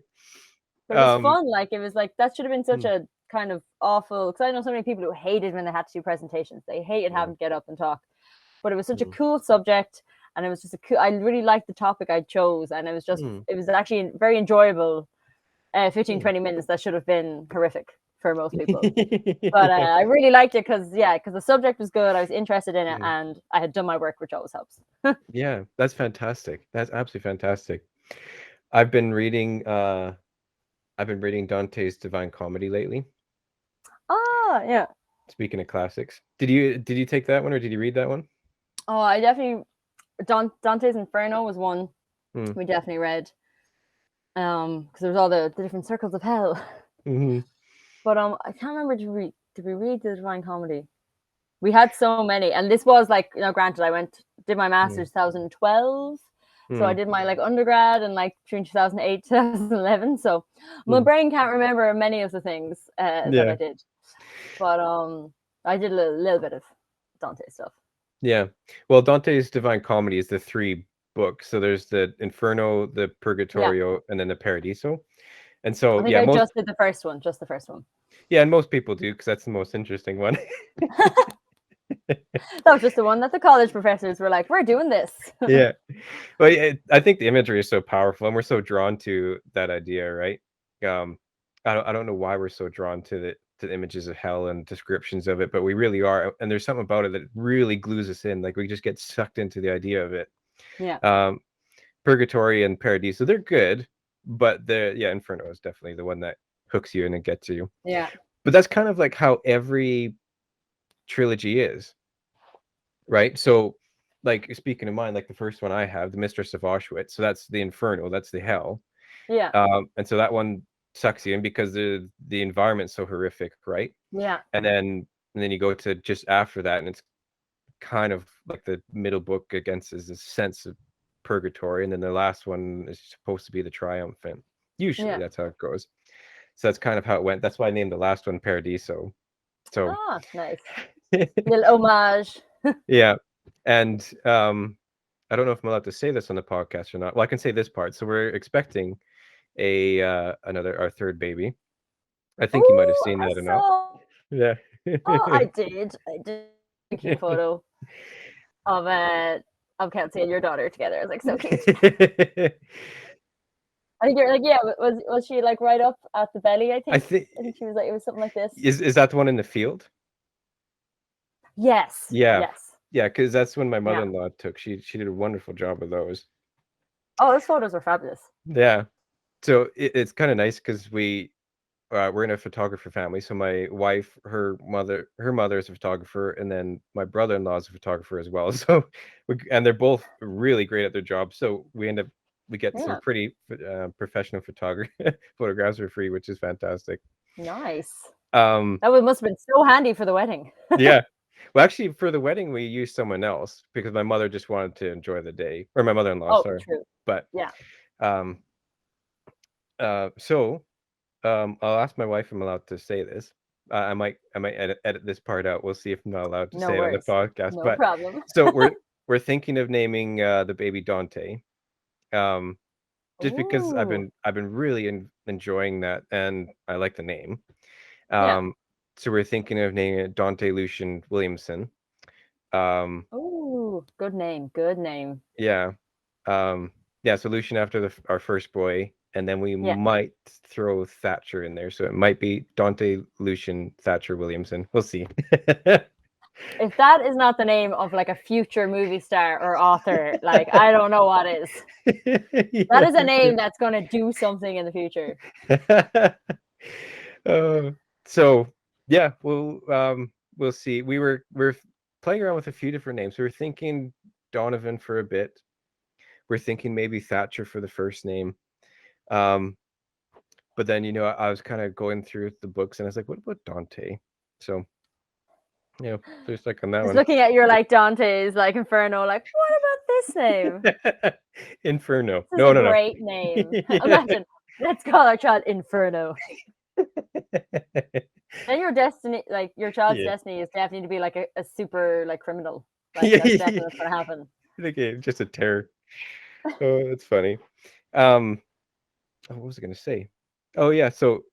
But it was Um, fun. Like it was like that should have been such hmm, a kind of awful. Because I know so many people who hated when they had to do presentations. They hated yeah. having to get up and talk. But it was such a Hmm. cool subject, and it was just a cool. I really liked the topic I chose, and Hmm. it was actually very enjoyable. 15, Hmm. 20 minutes that should have been horrific for most people. But Yeah. I really liked it because the subject was good. I was interested in it, Hmm. and I had done my work, which always helps. Yeah, that's fantastic. That's absolutely fantastic. I've been reading I've been reading Dante's Divine Comedy lately. Ah, yeah. Speaking of classics. Did you take that one or did you read that one? Oh, I definitely Dante's Inferno was one. Mm. We definitely read because there was all the different circles of hell. Hmm. But I can't remember, did we read the Divine Comedy? We had so many, and this was like, granted, did my Mm. master's 2012, so I Mm. did my like undergrad and like between 2008 2011. So my Mm. brain can't remember many of the things that I Yeah. did, but I did a little bit of Dante stuff. Yeah. Well, Dante's Divine Comedy is the three books. So there's the Inferno, the Yeah, Purgatorio, and then the Paradiso. And I so think yeah, I most just did the first one, just the first one. yeah, and most people do because that's the most interesting one. That was just the one that the college professors were like, "We're doing this." Yeah. Well, yeah, I think the imagery is so powerful, and we're so drawn to that idea, right? Um, I don't know why we're so drawn to the images of hell and descriptions of it, but we really are. And there's something about it that really glues us in. Like we just get sucked into the idea of it. Yeah, Um, Purgatory and Paradiso, they're good, but Inferno is definitely the one that hooks you in and gets you. yeah, But that's kind of like how every trilogy is, right? So, like speaking of mine, like the first one I have, the Mistress of Auschwitz. So that's the Inferno, that's the hell. yeah, And so that one sucks you in because the environment's so horrific, right? yeah, And then you go to just after that, and it's kind of like the middle book against is this sense of purgatory, and then the last one is supposed to be the triumphant. Usually yeah. that's how it goes. So that's kind of how it went. That's why I named the last one Paradiso. So Ah, nice little homage. yeah. And I don't know if I'm allowed to say this on the podcast or not. Well, I can say this part. So we're expecting a our third baby. I think you might have Oh, seen I that or not. saw. Yeah. Oh, I did. I did a cute photo of Kelsey and your daughter together. I was like, so cute. I think you're like, yeah. Was she like right up at the belly? I think I think she was like, it was something like this. is that the one in the field? Yes, Yeah. yes, Yeah, because that's when my yeah. mother-in-law took. She did a wonderful job of those. Oh, those photos were fabulous. Yeah. So it's kind of nice because we're in a photographer family. So my wife, her mother is a photographer, and then my brother-in-law is a photographer as well. So and they're both really great at their job. So we get some Yeah, pretty professional photography photographs for free, which is fantastic. nice. Um, That must have been so handy for the wedding. yeah. Well, actually, for the wedding, we used someone else because my mother just wanted to enjoy the day, or my mother-in-law, Oh, sorry. true. But Yeah. um, so I'll ask my wife if I'm allowed to say this. I might edit this part out. We'll see if I'm not allowed to No say it on the worries. podcast. No But problem. so we're thinking of naming the baby Dante. Um, just because Ooh. I've been really enjoying that, and I like the name. Yeah. Um, so we're thinking of naming it Dante Lucian Williamson. Um, Ooh. Good name. Good name. yeah. Yeah, so Lucian after our first boy, and then we Yeah. might throw Thatcher in there. So it might be Dante Lucian Thatcher Williamson. We'll see. If that is not the name of like a future movie star or author, like I don't know what is. That Yeah, is a for name that's going to do something in the future. sure. Uh, so yeah, we'll see. We're playing around with a few different names. We were thinking Donovan for a bit. We're thinking maybe Thatcher for the first name. Um, but then I was kind of going through the books and I was like, what about Dante? So there's like on that Just one. looking at your like Dante's like Inferno, like what about this name? Inferno. This is No, a no, no. great name. Yeah. Imagine, let's call our child Inferno. Then your destiny, like your child's Yeah. destiny, is definitely to be like a super like criminal. Like Yeah. that's definitely what's gonna happen. Okay, just a terror. Oh, that's funny. Um, what was I gonna say? Oh yeah, so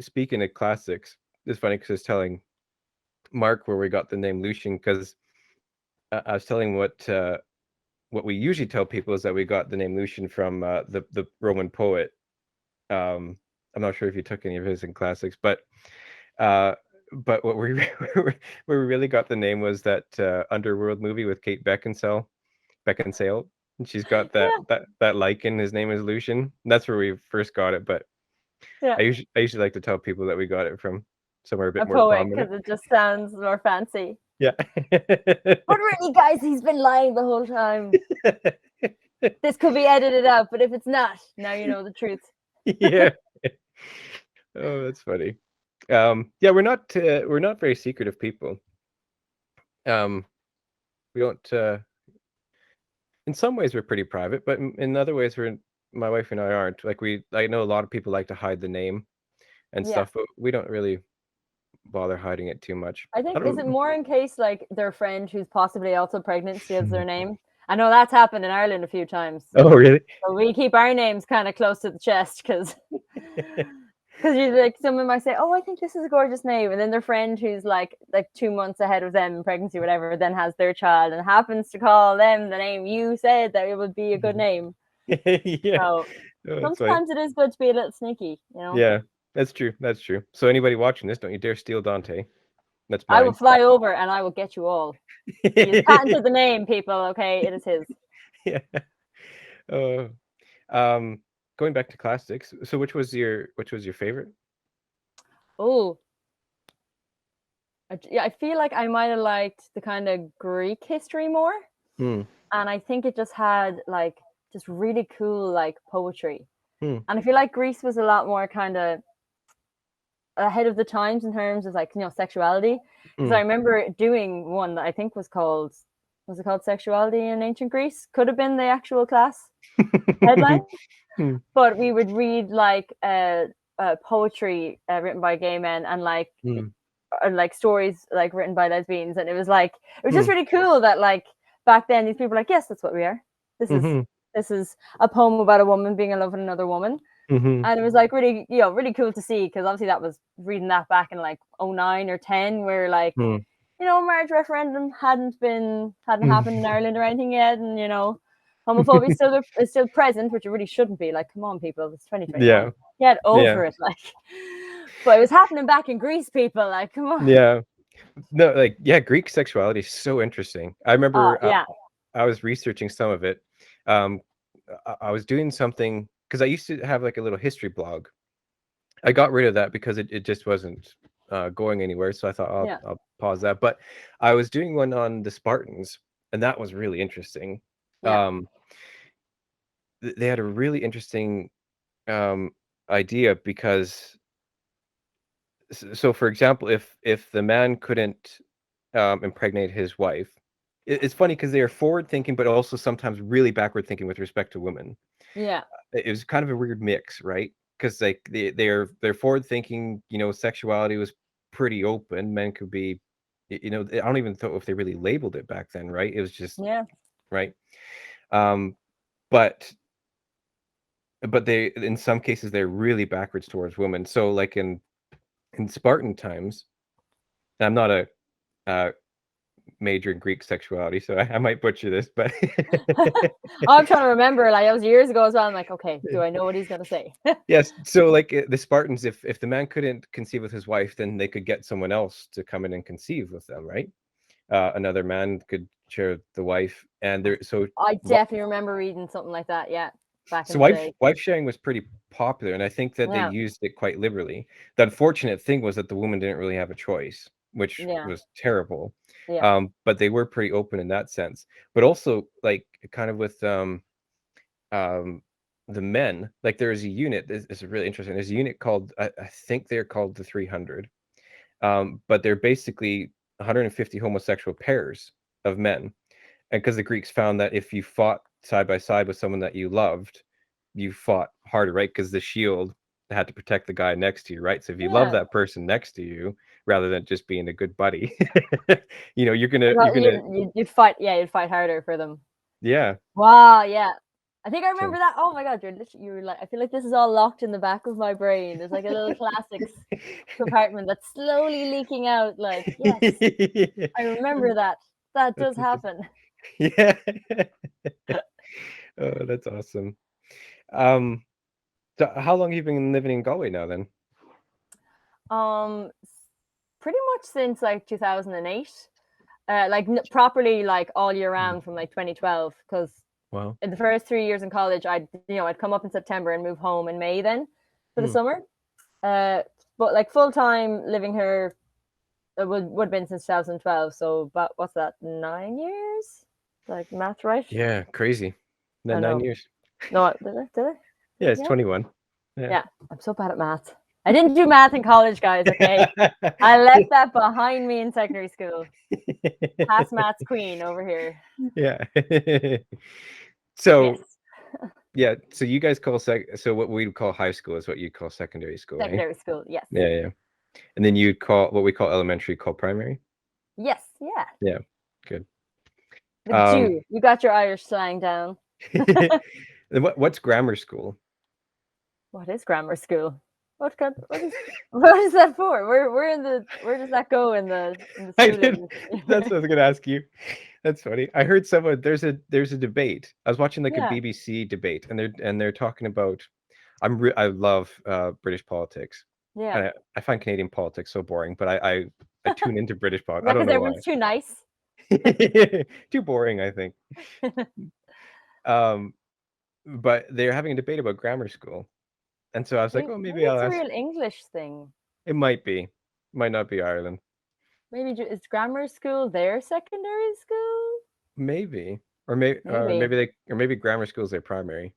speaking of classics, it's funny because I was telling Mark where we got the name Lucian because I was telling what we usually tell people is that we got the name Lucian from the Roman poet. I'm not sure if you took any of his in classics, uh, but what we where we really got the name was that Underworld movie with Kate Beckinsale, and she's got Yeah, that lichen. His name is Lucian. That's where we first got it. But yeah. I usually like to tell people that we got it from somewhere a bit A more poet prominent. because it just sounds more fancy. Yeah. But really, guys, he's been lying the whole time. This could be edited out, but if it's not, now you know the truth. Yeah. Oh, that's funny. Yeah, we're not very secretive people. Um, we don't. In some ways, we're pretty private, but in other ways, my wife and I aren't. Like I know a lot of people like to hide the name and Yeah. stuff, but we don't really bother hiding it too much. I I think, is it don't. more in case like their friend who's possibly also pregnant steals their name? I know that's happened in Ireland a few times. Oh, really? So we keep our names kind of close to the chest because you like someone might say, "Oh, I think this is a gorgeous name," and then their friend who's like 2 months ahead of them in pregnancy, whatever, then has their child and happens to call them the name you said that it would be a good name. Yeah. So Oh, that's funny. sometimes it is good to be a little sneaky, you know. Yeah, that's true. That's true. So anybody watching this, don't you dare steal Dante. That's I will mine. fly over and I will get you all. He has patented the name, people. Okay, it is his. Yeah. Uh, um, going back to classics. So which was your favorite? Oh, yeah, I feel like I might have liked the kind of Greek history more, Hmm. and I think it just had like just really cool like poetry, Hmm. and I feel like Greece was a lot more kind of ahead of the times in terms of like sexuality, because Hmm. I remember doing one that I think was it called Sexuality in Ancient Greece? Could have been the actual class headline, Hmm. but we would read like poetry written by gay men and Hmm. like stories like written by lesbians, and it was just Hmm. really cool that like back then these people were like, yes, that's what we are. This is Hmm. this is a poem about a woman being in love with another woman, Hmm. and it was like really really cool to see because obviously that was reading that back in like '09 or 10 where like Hmm. marriage referendum hadn't happened in Hmm. Ireland or anything yet, and homophobia is still present, which it really shouldn't be. Like, come on, people, it's Yeah. 2021. Get Yeah. over it, like. But it was happening back in Greece, people. Like, come on. Yeah. No, like yeah, Greek sexuality is so interesting. I remember Yeah, I was researching some of it. Um, I was doing something because I used to have like a little history blog. I got rid of that because it just wasn't going anywhere. So I thought yeah, I'll pause that. But I was doing one on the Spartans, and that was really interesting. yeah, Um, they had a really interesting um, idea because so for example, if the man couldn't impregnate his wife, it's funny because they are forward thinking, but also sometimes really backward thinking with respect to women. yeah, It was kind of a weird mix, right? Because like they're forward thinking, sexuality was pretty open. Men could be, I don't even know if they really labeled it back then, right? It was just yeah, right. Um, but they in some cases they're really backwards towards women. So like in Spartan times, I'm not a uh, major in Greek sexuality, so I might butcher this, but I'm trying to remember. Like, that was years ago as well. I'm like, okay, do I know what he's gonna say? yes. So like the Spartans, if the man couldn't conceive with his wife, then they could get someone else to come in and conceive with them, right? Another man could share the wife, and there. I definitely remember reading something like that. Yeah, back in So the day. wife sharing was pretty popular, and I think that they Yeah, used it quite liberally. The unfortunate thing was that the woman didn't really have a choice, which yeah, was terrible. yeah, But they were pretty open in that sense. But also, like, kind of with um, the men, like there is a unit. This is really interesting. There's a unit called I think they're called the 300. But they're basically 150 homosexual pairs of men, and because the Greeks found that if you fought side by side with someone that you loved, you fought harder, right? Because the shield had to protect the guy next to you, right? So if you love yeah. that person next to you, rather than just being a good buddy, you're Well, gonna you'd fight. Yeah, you'd fight harder for them. yeah. Wow, yeah. I think I So remember that. Oh my god, you were like, I feel like this is all locked in the back of my brain. There's like a little classics compartment that's slowly leaking out. Like, yes, I remember that. That That's does interesting. happen. Yeah. Oh, that's awesome. Um, so how long have you been living in Galway now then? Um, pretty much since like 2008. Like properly like all year Hmm. round from like 2012. Because Wow. in the first 3 years in college, I'd come up in September and move home in May then for the Hmm. summer. Uh, but like full time living here it would have been since 2012. So, about what's that, 9 years? Like math right? Yeah, crazy. No, I 9 years. No, did I? Did I? Yeah, it's Yeah. 21. Yeah. Yeah. I'm so bad at math. I didn't do math in college, guys. Okay. I left that behind me in secondary school. Pass maths queen over here. Yeah. So Yes. yeah, so you guys call so what we call high school is what you call secondary school, eh? Secondary school. Yes. Yeah, yeah. And then you call what we call elementary call primary. Yes. Yeah. Yeah, good. Look at you. You got your Irish slang down. What's grammar school? What is grammar school? What is that for? Where does that go in the I did. schooling? That's what I was gonna ask you. That's funny. I heard someone there's a debate. I was watching like a Yeah. BBC debate, and they're talking about. I love British politics, Yeah. and I find Canadian politics so boring. But I tune into British politics. I Because don't know everyone's too nice. why. Too boring, I think. Um, but they're having a debate about grammar school, and so I was like, oh, Maybe maybe I'll it's a ask. real English thing. It might be, might not be Ireland. Maybe is grammar school their secondary school? Maybe, Maybe. maybe grammar school is their primary.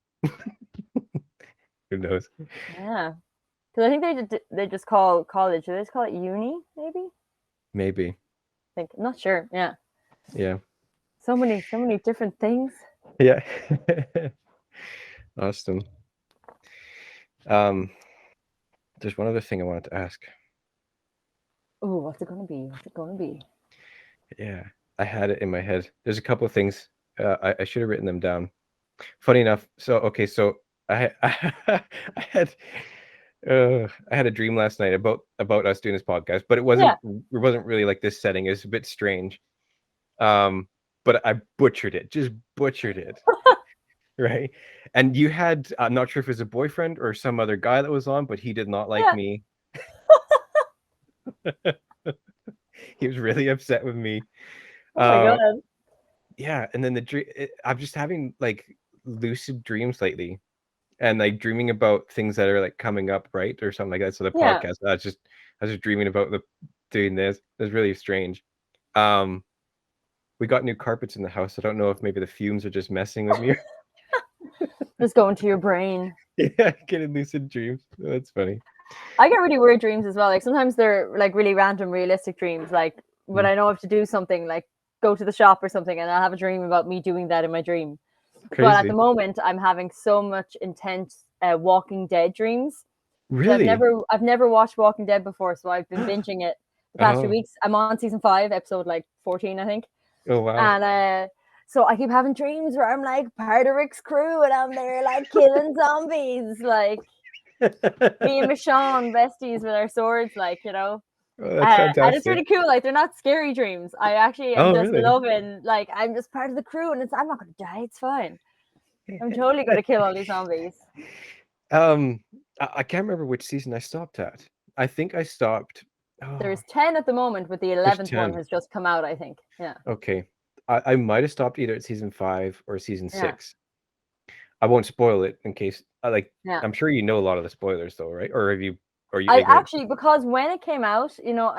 Who knows? Yeah. Because I think they just call college. Do they just call it uni? Maybe. Maybe. I think. I'm not sure. Yeah. Yeah. So many different things. Yeah. Awesome. There's one other thing I wanted to ask. Oh, what's it gonna be? What's it gonna be? Yeah, I had it in my head. There's a couple of things. I should have written them down. Funny enough. So okay, so I had I had a dream last night about us doing this podcast, but it Yeah. wasn't really like this setting. It was a bit strange. But I butchered it. Just butchered it. Right. And you had, I'm not sure if it was a boyfriend or some other guy that was on, but he did not like Yeah. me. He was really upset with me. Oh my god. Yeah, and then I'm just having like lucid dreams lately, and like dreaming about things that are like coming up, right, or something like that. So the Yeah. podcast, I was just dreaming about doing this. It was really strange. We got new carpets in the house. I don't know if maybe the fumes are just messing with me. Just go into your brain. Yeah, getting lucid dreams. That's funny. I get really weird dreams as well. Like sometimes they're like really random, realistic dreams. Like when I know I have to do something, like go to the shop or something, and I'll have a dream about me doing that in my dream. Crazy. But at the moment, I'm having so much intense Walking Dead dreams. Really? I've never watched Walking Dead before, so I've been binging it the past few weeks. I'm on season 5, episode like 14, I think. Oh wow. And so I keep having dreams where I'm like part of Rick's crew and I'm there like killing zombies, like me and Michonne besties with our swords, like, you know. Oh, that's fantastic. And it's really cool. Like they're not scary dreams. I actually am just really? loving, like I'm just part of the crew, and I'm not gonna die. It's fine. I'm totally gonna kill all these zombies. I can't remember which season I stopped at. I think I stopped. There's 10 at the moment, but the 11th one has just come out, I think. Yeah. Okay. I might have stopped either at season 5 or season 6. I won't spoil it in case I'm sure you know a lot of the spoilers though, right? Or are you I actually, because when it came out, you know,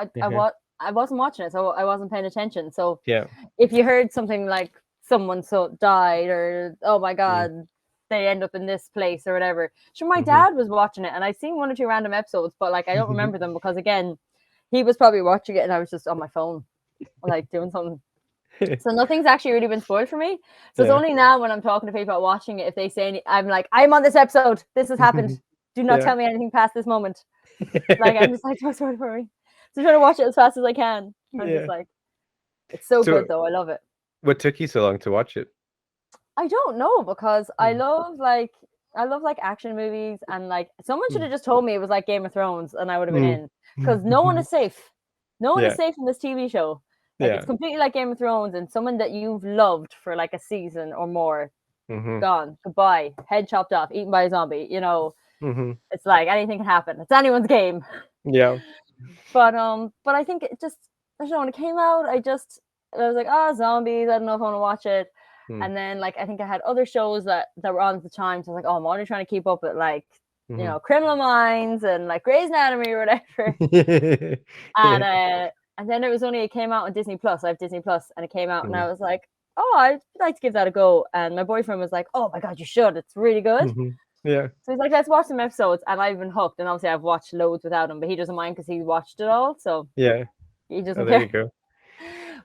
I wasn't watching it, so I wasn't paying attention. So yeah, if you heard something like someone died, or oh my god, they end up in this place or whatever. Sure, my dad was watching it, and I've seen 1 or 2 random episodes, but like I don't remember them because again, he was probably watching it, and I was just on my phone, like doing something. So nothing's actually really been spoiled for me. So it's only now when I'm talking to people about watching it, if they say I'm like, I'm on this episode, this has happened. Do not tell me anything past this moment. Like I'm just like, don't spoil it for me. So I'm trying to watch it as fast as I can. I'm just like, it's so good though. I love it. What took you so long to watch it? I don't know, because I love like action movies, and like someone should have just told me it was like Game of Thrones and I would have been in, because no one is safe. No one is safe in this TV show. Like it's completely like Game of Thrones, and someone that you've loved for like a season or more, gone, goodbye, head chopped off, eaten by a zombie, you know. It's like anything can happen. It's anyone's game. Yeah. But I think it just, I don't know, when it came out, I was like, oh, zombies, I don't know if I want to watch it. And then like I think I had other shows that were on at the time, so I was like, oh, I'm only trying to keep up with like you know, Criminal Minds and like Grey's Anatomy or whatever. And then it came out on Disney Plus. I have Disney Plus, and it came out, and I was like, oh, I'd like to give that a go. And my boyfriend was like, oh my God, you should. It's really good. Yeah. So he's like, let's watch some episodes. And I've been hooked. And obviously, I've watched loads without him, but he doesn't mind because he watched it all. So Yeah. he Oh, doesn't there care. you go.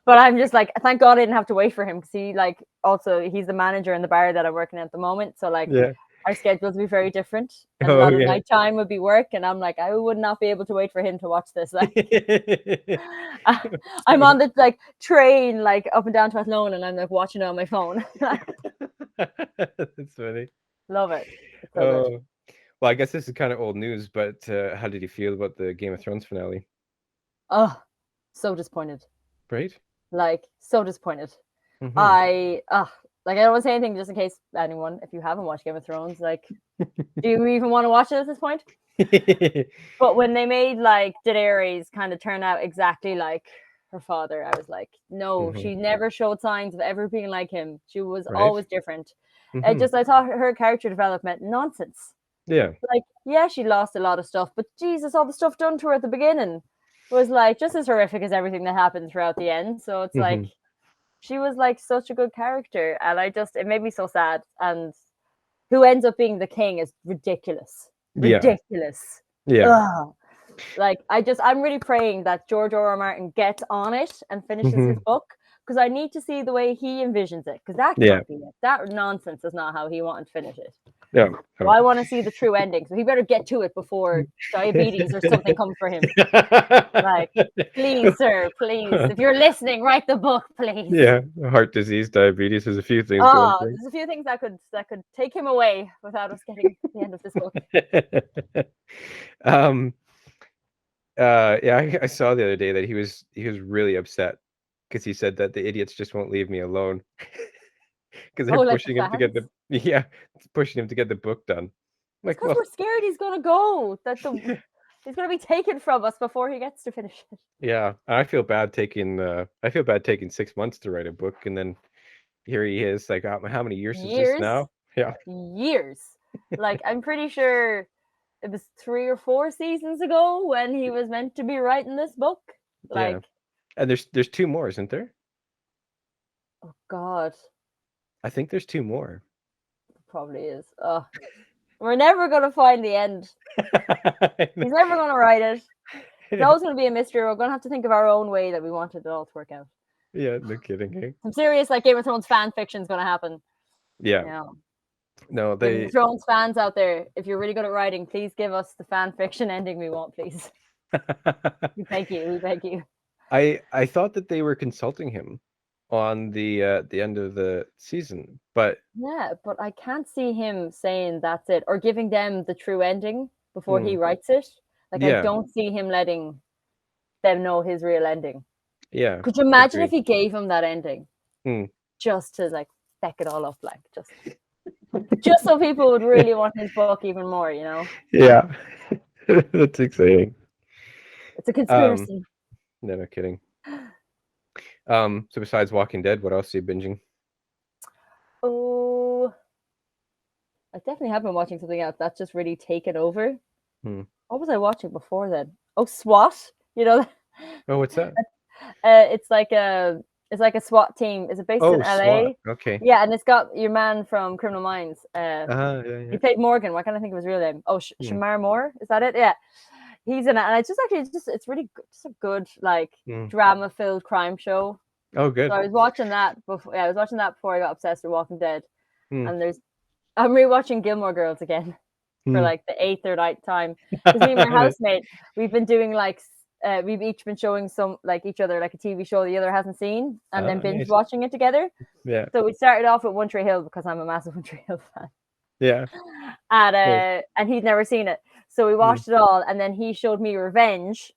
But I'm just like, thank God I didn't have to wait for him because he, like, also, he's the manager in the bar that I'm working at the moment. So, like, Yeah. our schedules would be very different. And a Oh lot of yeah. nighttime would be work. And I'm like, I would not be able to wait for him to watch this. Like, I'm on the like train, like up and down to Athlone, and I'm like watching it on my phone. That's funny. Love it. It's so good. Oh, well, I guess this is kind of old news, but how did you feel about the Game of Thrones finale? Oh, so disappointed. Right? Like, so disappointed. Mm-hmm. Like, I don't want to say anything just in case anyone, if you haven't watched Game of Thrones, like, do you even want to watch it at this point? But when they made, like, Daenerys kind of turn out exactly like her father, I was like, no, Mm-hmm. she never showed signs of ever being like him. She was Right? always different. Mm-hmm. I thought her character development, nonsense. Yeah. Like, yeah, she lost a lot of stuff, but Jesus, all the stuff done to her at the beginning was like just as horrific as everything that happened throughout the end. So it's like Mm-hmm. she was like such a good character, and it made me so sad. And who ends up being the king is ridiculous, Yeah. ridiculous. Yeah. Ugh. Like, I'm really praying that George R. R. Martin gets on it and finishes his Mm-hmm. book because I need to see the way he envisions it because that Yeah. can't be it. That nonsense is not how he wanted to finish it. Yeah. So I want to see the true ending. So he better get to it before diabetes or something comes for him. Like, please, sir, please. If you're listening, write the book, please. Yeah. Heart disease, diabetes. There's a few things going Oh, for there's a few things that could take him away without us getting to the end of this book. it. Yeah, I saw the other day that he was really upset because he said that the idiots just won't leave me alone because they're Oh, like the pushing him to get fans. the yeah, it's pushing him to get the book done. I'm It's like, because well, we're scared he's gonna go. He's gonna be taken from us before he gets to finish it. yeah, I feel bad taking 6 months to write a book, and then here he is, like, how many years is this Years, now? Yeah, years. Like, I'm pretty sure it was 3 or 4 seasons ago when he was meant to be writing this book. yeah, Like, and there's two more, isn't there? oh God, I think there's two more. probably is. Oh, we're never gonna find the end. He's never gonna write it. It's always gonna be a mystery. We're gonna have to think of our own way that we wanted it all to work out. Yeah, no kidding. Eh? Some serious, like, Game of Thrones fan fiction is gonna happen. Yeah, You know, no, Game of Thrones fans out there, if you're really good at writing, please give us the fan fiction ending we want, please. We beg you. We beg you. I thought that they were consulting him on the end of the season, but Yeah, but I can't see him saying that's it or giving them the true ending before he mm, writes it. Like, I yeah, don't see him letting them know his real ending. yeah, Could you imagine if agreed. he gave him that ending Mm. just to, like, feck it all up, like, just so people would really want his book even more, you know? Yeah, that's exciting. It's a Um, conspiracy. no kidding. So besides Walking Dead, what else are you binging? Oh, I definitely have been watching something else that's just really taken over. Hmm. What was I watching before then? Oh, SWAT. You know, Oh, what's that? it's like a SWAT team. Is it based in Oh, SWAT. LA? Okay. Yeah, and it's got your man from Criminal Minds. Yeah, He yeah. played Morgan. Why can't I think of his real name? Oh, Hmm. Shamar Moore. Is that it? Yeah, he's in it, and it's just actually it's really good, just a good, like, Hmm. drama-filled crime show. Oh, So good. I was watching that before. Yeah, I was watching that before I got obsessed with Walking Dead. Hmm. And I'm rewatching Gilmore Girls again for Hmm. like the eighth or ninth time because me and my housemate, we've been doing like we've each been showing some, like, each other, like, a TV show the other hasn't seen, and then Ah, binge nice. watching it together. Yeah, So we started off with One Tree Hill because I'm a massive One Tree Hill fan, yeah. Nice. and he'd never seen it, so we Hmm. watched it all, and then he showed me Revenge,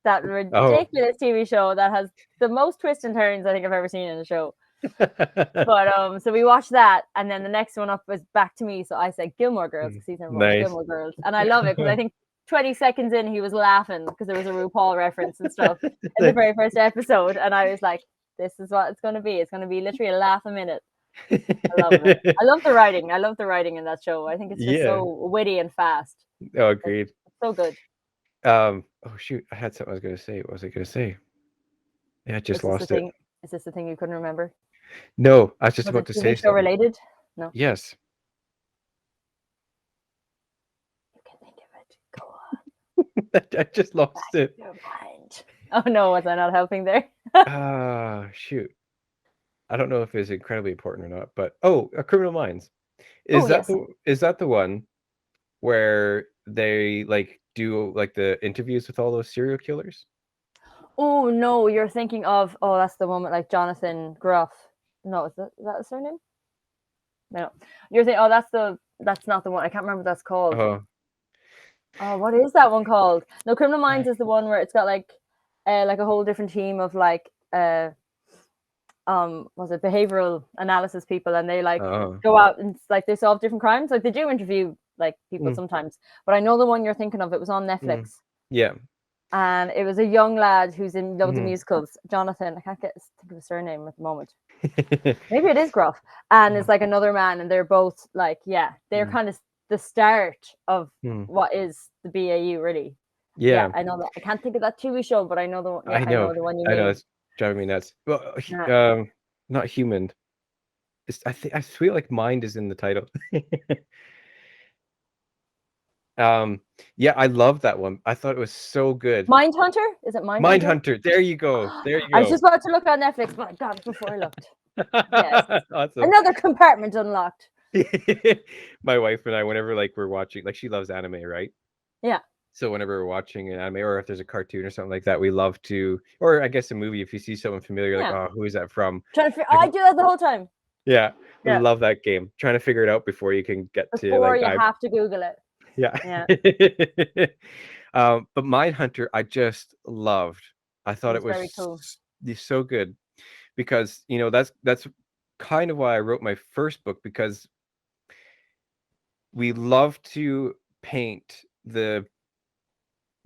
that Oh. ridiculous TV show that has the most twists and turns I think I've ever seen in a show. But so we watched that, and then the next one up was back to me. So I said Gilmore Girls because he's never watched Nice. Gilmore Girls, and I love it because I think 20 seconds in he was laughing because there was a RuPaul reference and stuff in the very first episode, and I was like, "This is what it's going to be. It's going to be literally a laugh a minute." I love it. I love the writing. I love the writing in that show. I think it's just Yeah. so witty and fast. Oh, It's agreed. so good. Oh shoot, I had something I was gonna say. What was I gonna say? Yeah, I just Is this the lost it. thing? Is this the thing you couldn't remember? No, I was just Was about it to say TV show something. related? No. Yes. You can think of it. Go on. I just lost it. Your mind. Oh no, was I not helping there? Shoot. I don't know if it's incredibly important or not, but Criminal Minds. Oh Is that yes. the one where they like do like the interviews with all those serial killers? Oh no, you're thinking of that's the one with like Jonathan Groff. No, is that his surname? No. You're thinking that's not the one. I can't remember what that's called. Oh, Oh, what is that one called? No, Criminal I- Minds is the one where it's got like a whole different team of was it behavioral analysis people, and they like oh, go out and like they solve different crimes. Like they do interview like people mm, sometimes, but I know the one you're thinking of. It was on mm. Netflix, Yeah. and it was a young lad who's in loads of Mhm. musicals. Jonathan, I can't think of his surname at the moment. Maybe it is Groff, and it's Mm, like another man, and they're both like, yeah, they're mm, kind of the start of mm. what is the BAU, really. Yeah, Yeah, I know that. I can't think of that TV show, but I know the one. Yeah, I I know. know the one you I know mean. it's driving me nuts. Well, Yeah. not human. I feel like mind is in the title. Um, yeah, I love that one. I thought it was so good. Mindhunter? Is it Mindhunter? Mindhunter. There you go. There you I was go. just about to look on Netflix, but I got it before I looked. Yes. Awesome. Another compartment unlocked. My wife and I, whenever like we're watching, like she loves anime, right? Yeah. So whenever we're watching an anime, or if there's a cartoon or something like that, we love to, or I guess a movie, if you see someone familiar, like, Yeah. oh, who is that from? Trying to figure Like, I do that the whole time. yeah, I Yeah. love that game. Trying to figure it out before you can get to Before like you I have to Google it. yeah. Yeah. But Mindhunter, I just loved. I It thought it was was very cool. so good because that's kind of why I wrote my first book, because we love to paint the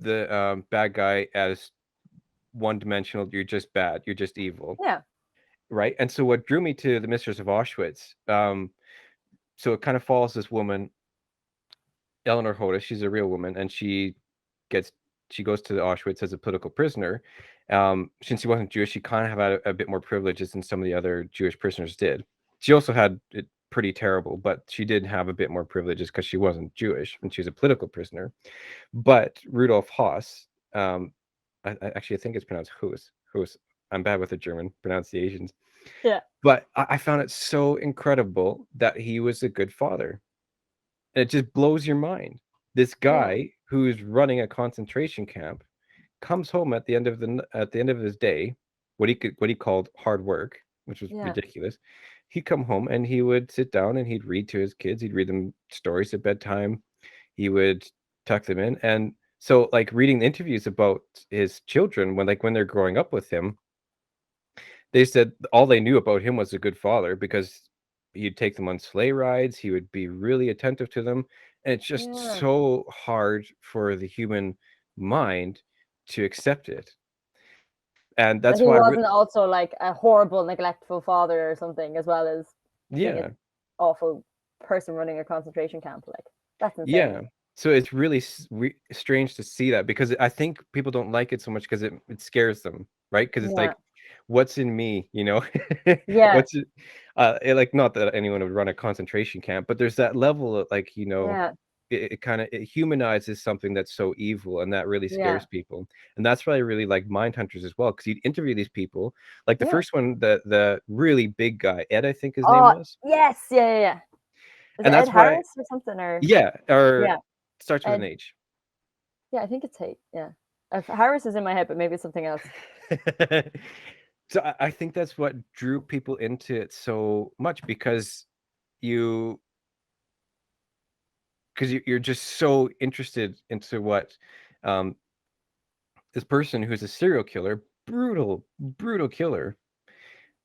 bad guy as one-dimensional. You're just bad. You're just evil, Yeah. right? And so what drew me to the Mistress of Auschwitz, so it kind of follows this woman, Eleanor Hoda. She's a real woman, and gets she goes to Auschwitz as a political prisoner. Since she wasn't Jewish, she kind of had a bit more privileges than some of the other Jewish prisoners did. She also had it pretty terrible, but she did have a bit more privileges because she wasn't Jewish and she was a political prisoner. But Rudolf Haas, actually I think it's pronounced Hus. Hus. I'm bad with the German pronunciations, Yeah. but I found it so incredible that he was a good father. And it just blows your mind. This Yeah. guy who's running a concentration camp comes home at the end of his day, what he called hard work, which was Yeah. ridiculous. He'd come home and he would sit down and he'd read to his kids. He'd read them stories at bedtime. He would tuck them in. And so like reading the interviews about his children when they're growing up with him, they said all they knew about him was a good father because he'd take them on sleigh rides, he would be really attentive to them, and it's just Yeah. so hard for the human mind to accept it. And That that's he why wasn't also like a horrible, neglectful father or something, as well as being yeah, an awful person running a concentration camp. Like that's yeah. insane. So it's really strange to see that, because I think people don't like it so much because it scares them, right? Because it's Yeah. like, what's in me, you know? Yeah. What's it, like, not that anyone would run a concentration camp, but there's that level of like, Yeah. it kind of it humanizes something that's so evil, and that really Yeah. scares people. And that's why I really like Mindhunters as well, because you'd interview these people. Like the Yeah. first one, the really big guy, Ed, I think his name Oh was. yes. Yeah. Yeah. Yeah. Is it And Ed that's why, Harris or something? Or yeah, or yeah, starts with an Ed. H. Yeah, I think it's Hate. Yeah. If Harris is in my head, but maybe it's something else. So I think that's what drew people into it so much, because you you're just so interested into what um this person who's a serial killer, brutal killer,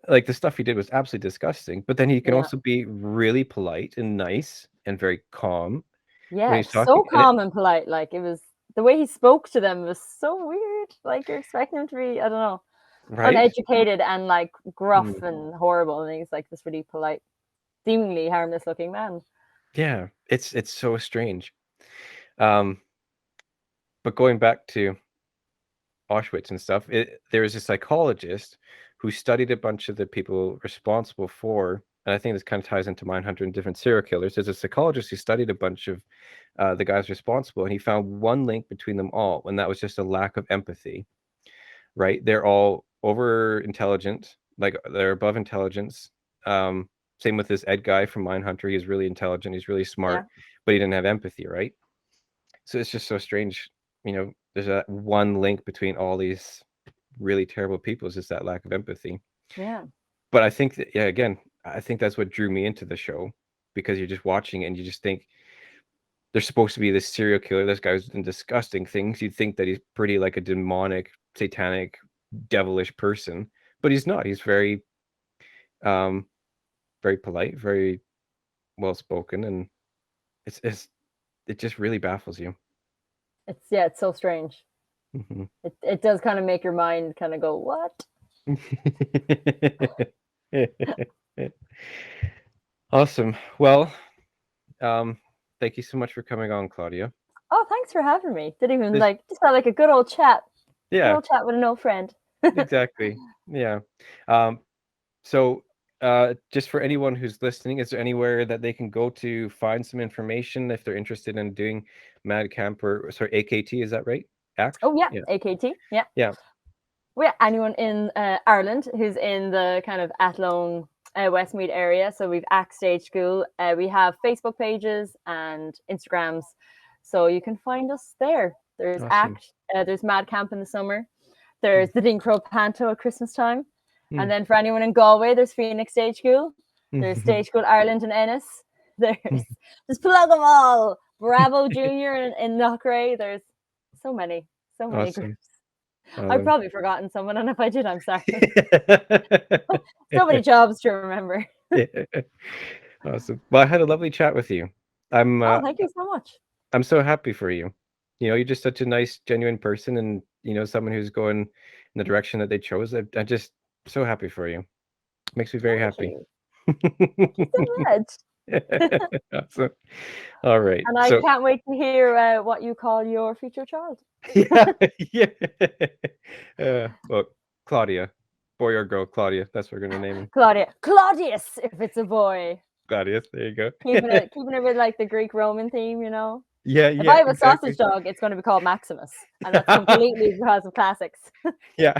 like the stuff he did was absolutely disgusting, but then he can Yeah. also be really polite and nice and very calm when Yeah. he's talking, So and it calm and polite. Like it was the way he spoke to them was so weird. Like you're expecting him to be, I don't know, right. uneducated and like gruff Mm, and horrible, and he's like this really polite, seemingly harmless looking man. yeah, it's so strange. um but going back to Auschwitz and stuff, there was a psychologist who studied a bunch of the people responsible for, and I think this kind of ties into Mindhunter and different serial killers. There's a psychologist who studied a bunch of the guys responsible, and he found one link between them all, and that was just a lack of empathy. Right? They're all over intelligent, like they're above intelligence. Same with this Ed guy from Mindhunter. He's really intelligent, he's really smart, but he didn't have empathy, right? So it's just so strange. There's that one link between all these really terrible people is just that lack of empathy. Yeah. But I think that, again, I think that's what drew me into the show, because you're just watching it and you just think there's supposed to be this serial killer. This guy's done disgusting things. You'd think that he's pretty like a demonic, satanic, devilish person, but he's not. He's very, very polite, very well spoken, and it just really baffles you. It's so strange. Mm-hmm. It does kind of make your mind kind of go, what? Awesome. Well, thank you so much for coming on, Claudia. Oh, thanks for having me. Didn't even just felt like a good old chat. Yeah. Good old chat with an old friend. Exactly. Yeah. So just for anyone who's listening, is there anywhere that they can go to find some information if they're interested in doing MADcamp or AKT? Is that right? Oh yeah, AKT. Yeah. Yeah. Well, anyone in Ireland who's in the kind of Athlone, Westmeath area. So we've ACT Stage School. We have Facebook pages and Instagrams, so you can find us there. There's awesome. ACT. There's MADcamp in the summer. There's the Dinkro Panto at Christmas time. And then for anyone in Galway, there's Phoenix Stage School. There's Stage School Ireland and Ennis. There's just plug them all. Bravo Junior in Knockray. There's so many awesome. groups. I've probably forgotten someone, and if I did, I'm sorry. So many jobs to remember. Awesome. Well, I had a lovely chat with you. Thank you so much. I'm so happy for you. You're just such a nice, genuine person, and someone who's going in the direction that they chose. I'm just so happy for you. Makes me very happy. Thank you so much. Awesome. All right. And I can't wait to hear what you call your future child. Well, Claudia, boy or girl, Claudia. That's what we're gonna name him. Claudius, if it's a boy. Claudius, there you go. keeping it with like the Greek Roman theme, Yeah. If I have a sausage dog, it's going to be called Maximus, and that's completely because of classics. Yeah.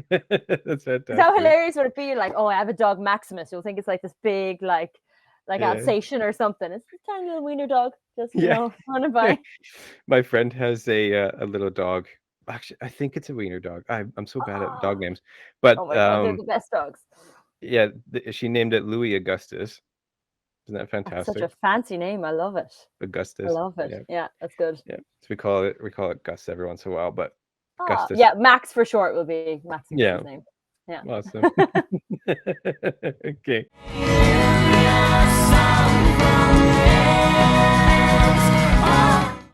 That's fantastic. How hilarious would it be? Like, oh, I have a dog, Maximus. You'll think it's like this big, like Alsatian or something. It's a tiny little wiener dog, just running by. My friend has a little dog. Actually, I think it's a wiener dog. I'm so bad at dog names, but oh my God, they're the best dogs. Yeah, she named it Louis Augustus. Isn't that fantastic? That's such a fancy name. I love it. Augustus. I love it. Yeah, that's good. Yeah, so we call it Gus every once in a while, but Augustus. Yeah, Max for short will be Maximus' name. Yeah. Awesome. Okay.